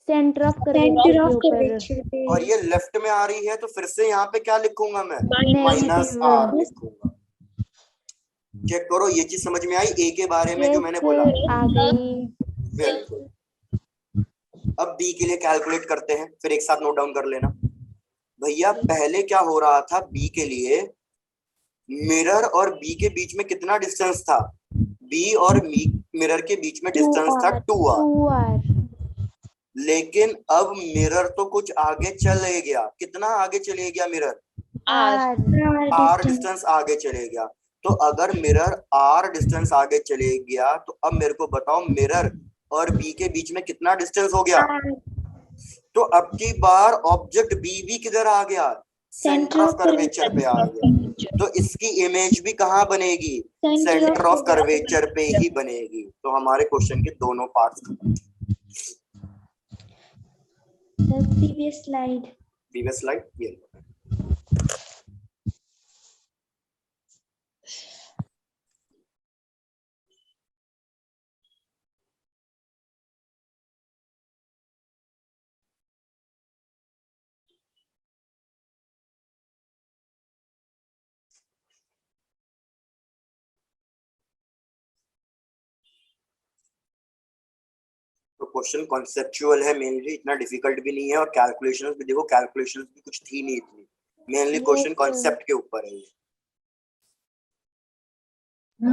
सेंटर ऑफ कर्वेचर पे। और ये लेफ्ट में आ रही है तो फिर से यहाँ पे क्या लिखूंगा मैं? माइनस -r लिखूंगा। चेक करो ये चीज समझ में आई ए के बारे में जो मैंने बोला? आ गई। Very good. अब बी के लिए कैलकुलेट करते हैं, फिर एक साथ नोट डाउन कर लेना। भैया पहले क्या हो रहा था बी के लिए, मिरर और बी के बीच में कितना डिस्टेंस था? बी और मिरर के बीच में डिस्टेंस था 2r। लेकिन अब मिरर तो कुछ आगे चले गया। कितना आगे चले गया मिरर? r डिस्टेंस आगे चले गया। तो अगर मिरर r डिस्टेंस आगे चले गया तो अब मेरे को बताओ मिरर और बी के बीच में कितना डिस्टेंस हो गया? तो अब की बार ऑब्जेक्ट बी भी किधर आ गया? सेंटर ऑफ कर्वेचर पे आ गया। तो इसकी इमेज भी कहाँ बनेगी? सेंटर ऑफ कर्वेचर पे ही बनेगी। तो हमारे क्वेश्चन के दोनों पार्ट्स खत्म। प्रीवियस स्लाइड ये तो क्वेश्चन कॉन्सेप्चुअल है मेनली, इतना डिफिकल्ट भी नहीं है। और कैलकुलेशंस भी देखो, कैलकुलेशंस भी कुछ थी नहीं इतनी, मेनली क्वेश्चन कॉन्सेप्ट के ऊपर है।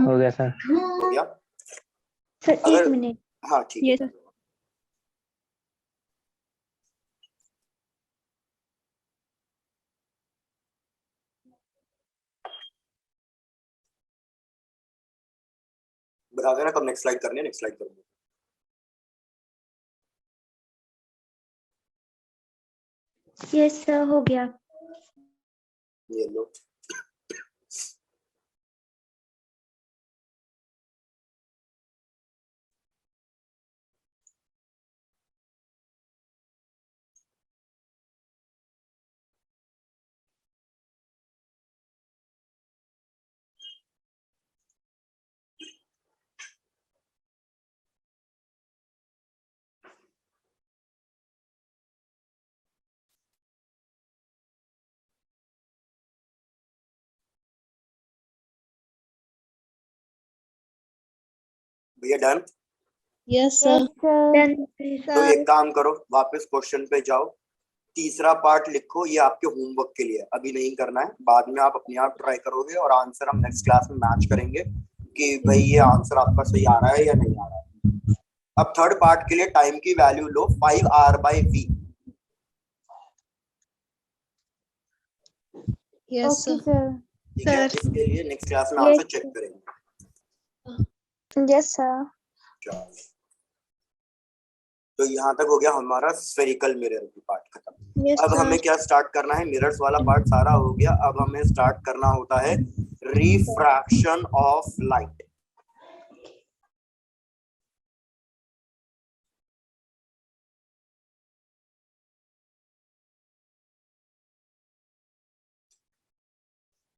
हो गया सर। हो गया सर। अगर 1 मिनट। हाँ ठीक है। बता देना कब नेक्स्ट स्लाइड करनी है, नेक्स्ट स्लाइड करूंगा। यस सर हो गया। ये लो। भैया डन? Yes Yes, sir. तो एक काम करो, वापस क्वेश्चन पे जाओ, तीसरा पार्ट लिखो, ये आपके होमवर्क के लिए, अभी नहीं करना है, बाद में आप अपने आप ट्राई करोगे और आंसर हम नेक्स्ट क्लास में मैच करेंगे कि भाई ये आंसर आपका सही आ रहा है या नहीं आ रहा है। अब थर्ड पार्ट के लिए टाइम की वैल्यू लो 5r/v। Yes Okay, sir. ठीक है, सर। इसके लिए नेक्स्ट क्लास में Yes, आंसर चेक करेंगे। Yes sir. चलो, तो यहाँ तक हो गया हमारा स्फेरिकल मिरर की पार्ट खत्म। यस अब हमें सर। क्या स्टार्ट करना है, मिरर्स वाला पार्ट सारा हो गया, अब हमें स्टार्ट करना होता है रिफ्रैक्शन ऑफ लाइट।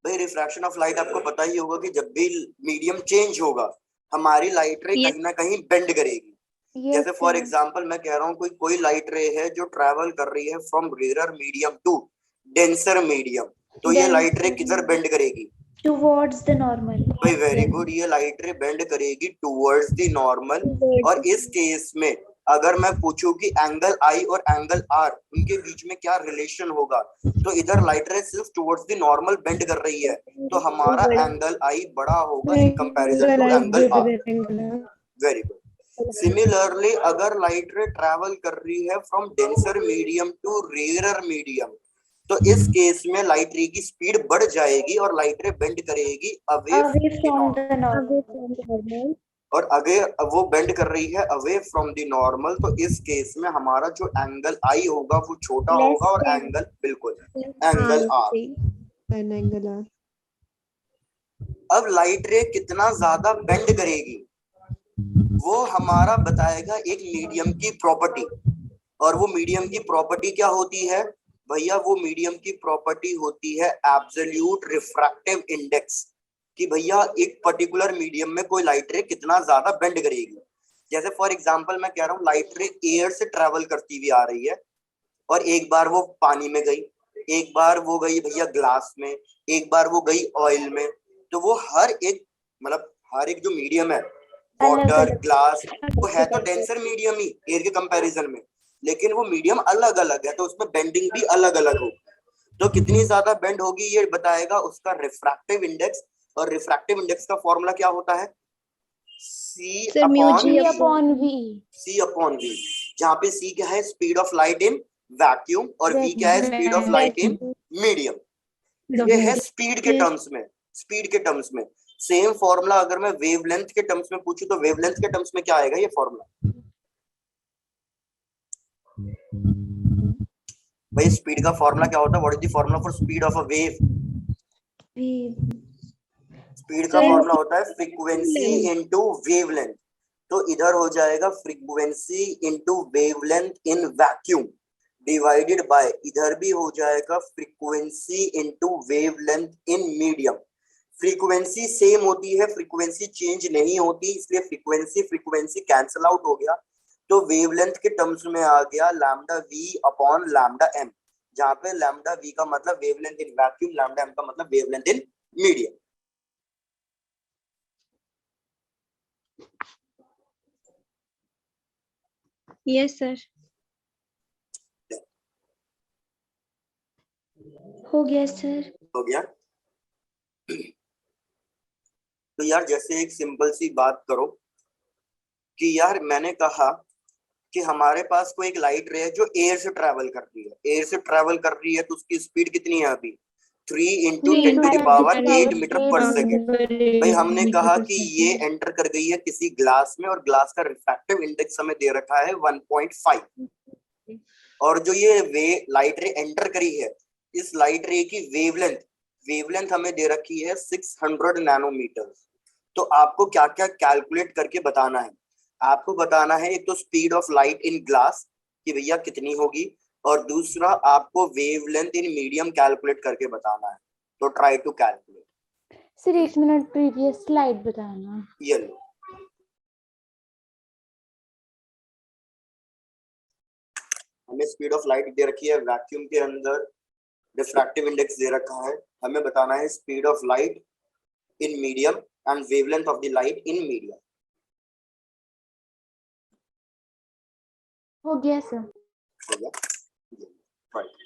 भाई रिफ्रैक्शन ऑफ लाइट आपको पता ही होगा कि जब भी मीडियम चेंज होगा हमारी लाइट रे Yes. कहीं ना कहीं बेंड करेगी। Yes, जैसे फॉर sir. एग्जांपल मैं कह रहा हूँ कोई लाइट रे है जो ट्रैवल कर रही है from rare medium to denser medium, तो ये लाइट रे किधर बेंड करेगी? Towards the normal. भाई वेरी गुड, ये लाइट रे बेंड करेगी टुवर्ड्स द नॉर्मल। और इस केस में अगर मैं पूछूं कि एंगल आई और एंगल आर उनके बीच में क्या रिलेशन होगा, तो इधर लाइट रे सिर्फ टुवर्ड्स द नॉर्मल बेंड कर रही है, तो हमारा एंगल आई बड़ा होगा in comparison to angle r. Very good. Similarly अगर लाइट रे ट्रैवल कर रही है from denser medium to rarer medium, तो इस केस में लाइट रे की स्पीड बढ़ जाएगी और लाइट रे बेंड करेगी away Away from the normal. और अगर वो बेंड कर रही है अवे फ्रॉम द नॉर्मल, तो इस केस में हमारा जो एंगल आई होगा वो छोटा Less होगा और than. एंगल बिल्कुल एंगल आर। अब लाइट रे कितना ज्यादा बेंड करेगी वो हमारा बताएगा एक मीडियम की प्रॉपर्टी। और वो मीडियम की प्रॉपर्टी क्या होती है भैया? वो मीडियम की प्रॉपर्टी होती है एब्सोल्यूट रिफ्रैक्टिव इंडेक्स, कि भैया एक पर्टिकुलर मीडियम में कोई लाइट रे कितना ज्यादा बेंड करेगी। जैसे फॉर एग्जांपल मैं कह रहा हूँ लाइट रे एयर से ट्रेवल करती हुई आ रही है और एक बार वो पानी में गई, एक बार वो गई भैया ग्लास में, एक बार वो गई ऑयल में, तो वो हर एक मतलब हर एक जो मीडियम है वाटर ग्लास वो है तो डेंसर मीडियम ही एयर के कंपैरिजन में, लेकिन वो मीडियम अलग अलग है तो उसमें बेंडिंग भी अलग अलग होगी। तो कितनी ज्यादा बेंड होगी ये बताएगा उसका रिफ्रैक्टिव इंडेक्स। और रिफ्रैक्टिव इंडेक्स का फॉर्मूला क्या होता है? C upon V. C upon V, जहाँ पे C क्या है? Speed of light in vacuum और V क्या है? Speed of light in medium. ये है स्पीड के टर्म्स में, स्पीड के टर्म्स में। सेम फॉर्मूला अगर मैं वेवलेंथ के टर्म्स में पूछूं तो वेवलेंथ के टर्म्स में क्या आएगा ये फॉर्मूला? भाई स्पीड का फॉर्मूला क्या होता है? What is the formula for speed of a wave? Speed का फॉर्मूला होता है फ्रीक्वेंसी इनटू वेवलेंथ। तो इधर हो जाएगा frequency into wavelength in vacuum divided bye, इधर भी हो जाएगा frequency into wavelength in medium. Frequency same होती है, फ्रीक्वेंसी चेंज नहीं होती, इसलिए फ्रीक्वेंसी फ्रीक्वेंसी कैंसिल आउट हो गया, तो वेवलेंथ के टर्म्स में आ गया lambda v upon lambda m, जहां पे लैम्डा वी का मतलब wavelength in vacuum, lambda m का मतलब wavelength in medium. Yes sir. हो गया सर। हो गया। तो यार जैसे एक सिंपल सी बात करो कि यार मैंने कहा कि हमारे पास कोई एक लाइट रे है जो एयर से ट्रैवल कर रही है, एयर से ट्रैवल कर रही है तो उसकी स्पीड कितनी है अभी? 3 × 10⁸ मीटर पर सेकेंड। भाई हमने कहा कि ये एंटर कर गई है किसी ग्लास में और ग्लास का रिफ्रैक्टिव इंडेक्स हमें दे रखा है 1.5, और जो ये लाइट रे एंटर करी है इस लाइट रे की वेवलेंथ हमें दे रखी है 600 नैनोमीटर। तो आपको क्या क्या कैलकुलेट करके बताना है? आपको बताना है एक तो speed of light in glass कि भैया कितनी होगी, और दूसरा आपको वेवलेंथ इन मीडियम कैलकुलेट करके बताना है। तो try to calculate. Sir 1 minute previous slide बताना। ये लो, हमें स्पीड ऑफ लाइट दे रखी है, वैक्यूम के अंदर रिफ्रैक्टिव इंडेक्स दे रखा है, हमें बताना है speed of light in medium and wavelength of the light in medium. हो गया सर। हो गया, राइट।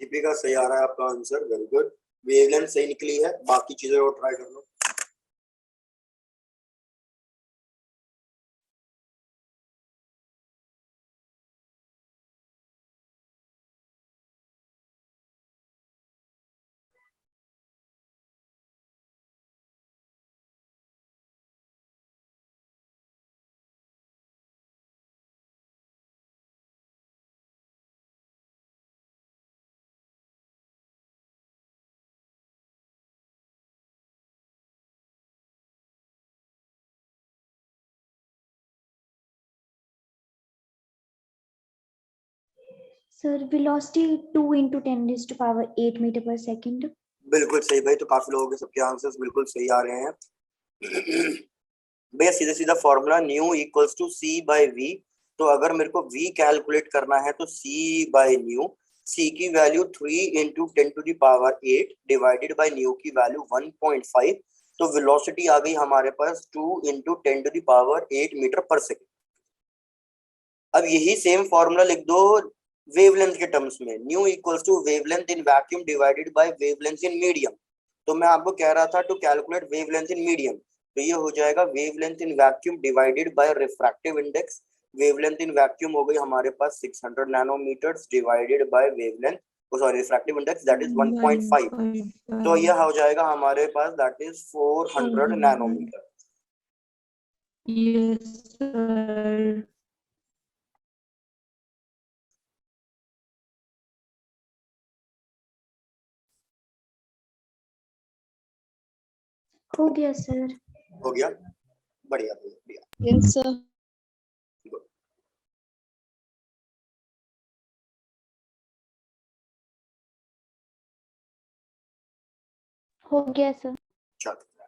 दीपिका सही आ रहा है आपका आंसर, वेरी गुड। वेवलेंथ सही निकली है, बाकी चीजें और ट्राई कर लो। सर वेलोसिटी 2 into 10⁻8 मीटर पर सेकंड। बिल्कुल सही भाई, तो काफी लोगों के सबके आंसर्स बिल्कुल सही आ रहे हैं। भैया सीधा सीधा formula nu equals to c by v. तो अगर मेरे को v कैलकुलेट करना है तो c बाय न्यू, c की value 3 into 10⁸ divided by new की वैल्यू 1.5। तो वेलोसिटी आ गई हमारे पास 2 into 10⁸ मीटर पर सेकेंड। अब यही सेम फॉर्मूला लिख दो वेवलेंथ के टर्म्स में, nu equals to wavelength in vacuum divided by wavelength in medium. तो मैं आपको कह रहा था to calculate wavelength in medium, तो ये हो जाएगा wavelength in vacuum divided by refractive index. Wavelength in vacuum हो गई हमारे पास 600 nanometres divided by wavelength, sorry refractive index that is 1.5। तो ये हो जाएगा हमारे पास that is 400 nanometre. Yes sir. हो गया सर। हो गया, बढ़िया बढ़िया। Yes sir. हो गया सर। चलो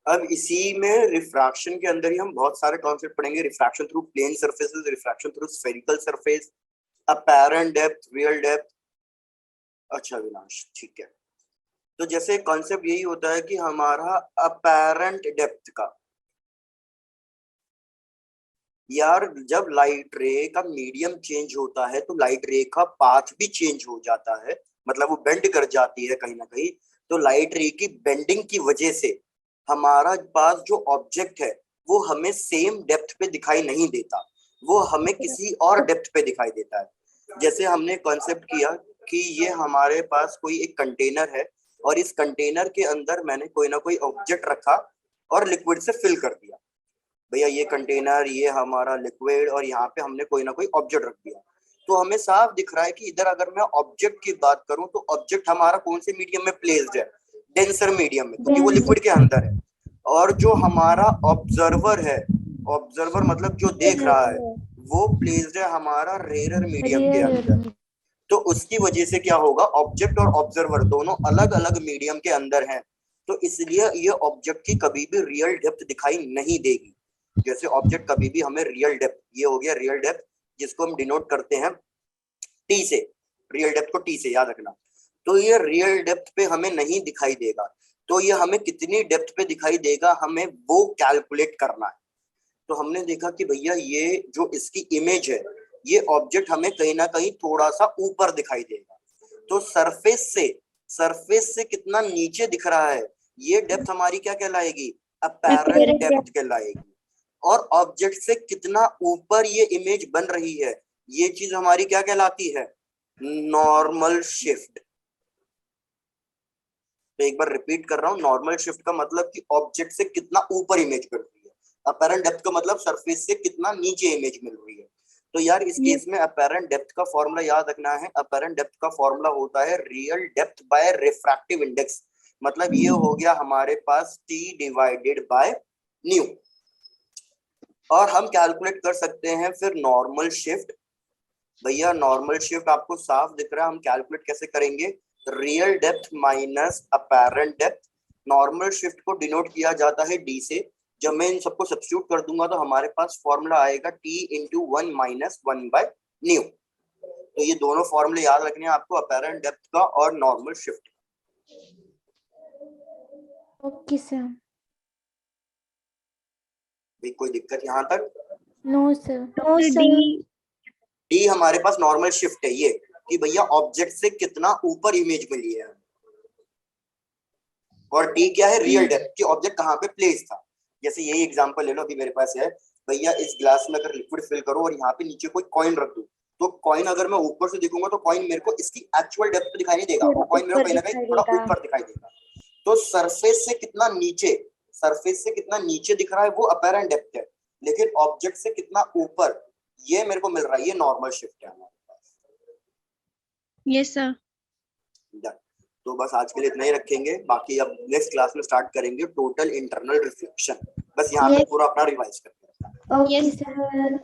अब इसी में रिफ्रैक्शन के अंदर ही हम बहुत सारे कॉन्सेप्ट पढ़ेंगे। Refraction through plane surfaces, refraction through spherical surface, apparent depth, real depth. अच्छा विनाश, ठीक है। तो जैसे कॉन्सेप्ट यही होता है कि हमारा अपैरेंट डेप्थ का, यार जब लाइट रे का मीडियम चेंज होता है तो लाइट रे का पाथ भी चेंज हो जाता है, मतलब वो बेंड कर जाती है कहीं ना कहीं। तो लाइट रे की बेंडिंग की वजह से हमारा पास जो ऑब्जेक्ट है वो हमें सेम डेप्थ पे दिखाई नहीं देता, वो हमें किसी और डेप्थ पे दिखाई देता है। जैसे हमने कॉन्सेप्ट किया कि ये हमारे पास कोई एक कंटेनर है और इस कंटेनर के अंदर मैंने कोई ना कोई ऑब्जेक्ट रखा और लिक्विड से फिल कर दिया। भैया ये कंटेनर, ये हमारा लिक्विड, और यहाँ पे हमने कोई ना कोई ऑब्जेक्ट रख दिया। तो हमें साफ दिख रहा है कि इधर अगर मैं ऑब्जेक्ट की बात करूं तो ऑब्जेक्ट हमारा कौन से मीडियम में प्लेस्ड है, डेंसर मीडियम में, क्योंकि वो लिक्विड के अंदर है। और जो हमारा ऑब्जर्वर है, ऑब्जर्वर मतलब जो देख रहा है, वो प्लेस्ड है हमारा रेयर मीडियम के अंदर। तो उसकी वजह से क्या होगा, ऑब्जेक्ट और ऑब्जर्वर दोनों अलग अलग मीडियम के अंदर हैं, तो इसलिए ये ऑब्जेक्ट की कभी भी रियल डेप्थ दिखाई नहीं देगी। जैसे ऑब्जेक्ट कभी भी हमें रियल डेप्थ, ये हो गया रियल डेप्थ जिसको हम डिनोट करते हैं टी से, रियल डेप्थ को टी से याद रखना। तो ये रियल डेप्थ पे हमें नहीं दिखाई देगा, तो ये हमें कितनी डेप्थ पे दिखाई देगा हमें वो कैलकुलेट करना है। तो हमने देखा कि भैया ये जो इसकी इमेज है, ये ऑब्जेक्ट हमें कहीं ना कहीं थोड़ा सा ऊपर दिखाई देगा, तो सरफेस से कितना नीचे दिख रहा है, ये डेप्थ हमारी क्या कहलाएगी, अपैरेंट डेप्थ कहलाएगी। और ऑब्जेक्ट से कितना ऊपर ये इमेज बन रही है, ये चीज हमारी क्या कहलाती है, नॉर्मल शिफ्ट। तो एक बार रिपीट कर रहा हूं, नॉर्मल शिफ्ट का मतलब कि ऑब्जेक्ट से कितना ऊपर इमेज मिल रही है, अपैरेंट डेप्थ का मतलब सरफेस से कितना नीचे इमेज मिल रही है। तो यार इस केस में अपैरेंट डेप्थ का फॉर्मूला याद रखना है, अपैरेंट डेप्थ का फॉर्मूला होता है real depth by refractive index, मतलब ये हो गया हमारे पास t डिवाइडेड बाय न्यू। और हम कैलकुलेट कर सकते हैं फिर नॉर्मल शिफ्ट। भैया नॉर्मल शिफ्ट आपको साफ दिख रहा है, हम कैलकुलेट कैसे करेंगे, real depth minus apparent depth. Normal shift को डिनोट किया जाता है d से, जब मैं इन सबको सब्स्टिट्यूट कर दूंगा तो हमारे पास फॉर्मूला आएगा t into 1 minus 1 by nu. तो ये दोनों फॉर्मूले याद रखने हैं आपको, अपैरेंट डेप्थ का और नॉर्मल शिफ्ट। Okay sir. कोई दिक्कत यहाँ तक? No sir. No sir. D हमारे पास नॉर्मल शिफ्ट है, ये कि भैया ऑब्जेक्ट से कितना ऊपर इमेज मिली है, और टी क्या है, रियल डेप्थ कि ऑब्जेक्ट कहाँ पे प्लेस था। जैसे यही एग्जांपल ले लो, अभी मेरे पास है भैया, इस ग्लास में अगर लिक्विड फिल करो और यहाँ पे नीचे कोई कॉइन रख दूं, तो कॉइन अगर मैं ऊपर से देखूंगा तो कॉइन मेरे को इसकी एक्चुअल डेप्थ तो दिखाई नहीं देगा, वो कॉइन मेरे को कहीं ना कहीं थोड़ा ऊपर दिखाई देगा। तो सरफेस से कितना नीचे दिख रहा है वो अपैरेंट डेप्थ है, लेकिन ऑब्जेक्ट से कितना ऊपर ये मेरे को मिल रहा है, ये नॉर्मल शिफ्ट है हमारे पास। Yes sir. तो बस आज के लिए इतना ही रखेंगे, बाकी अब नेक्स्ट क्लास में स्टार्ट करेंगे टोटल इंटरनल रिफ्लेक्शन। बस यहाँ पे पूरा अपना रिवाइज करते हैं। Okay sir.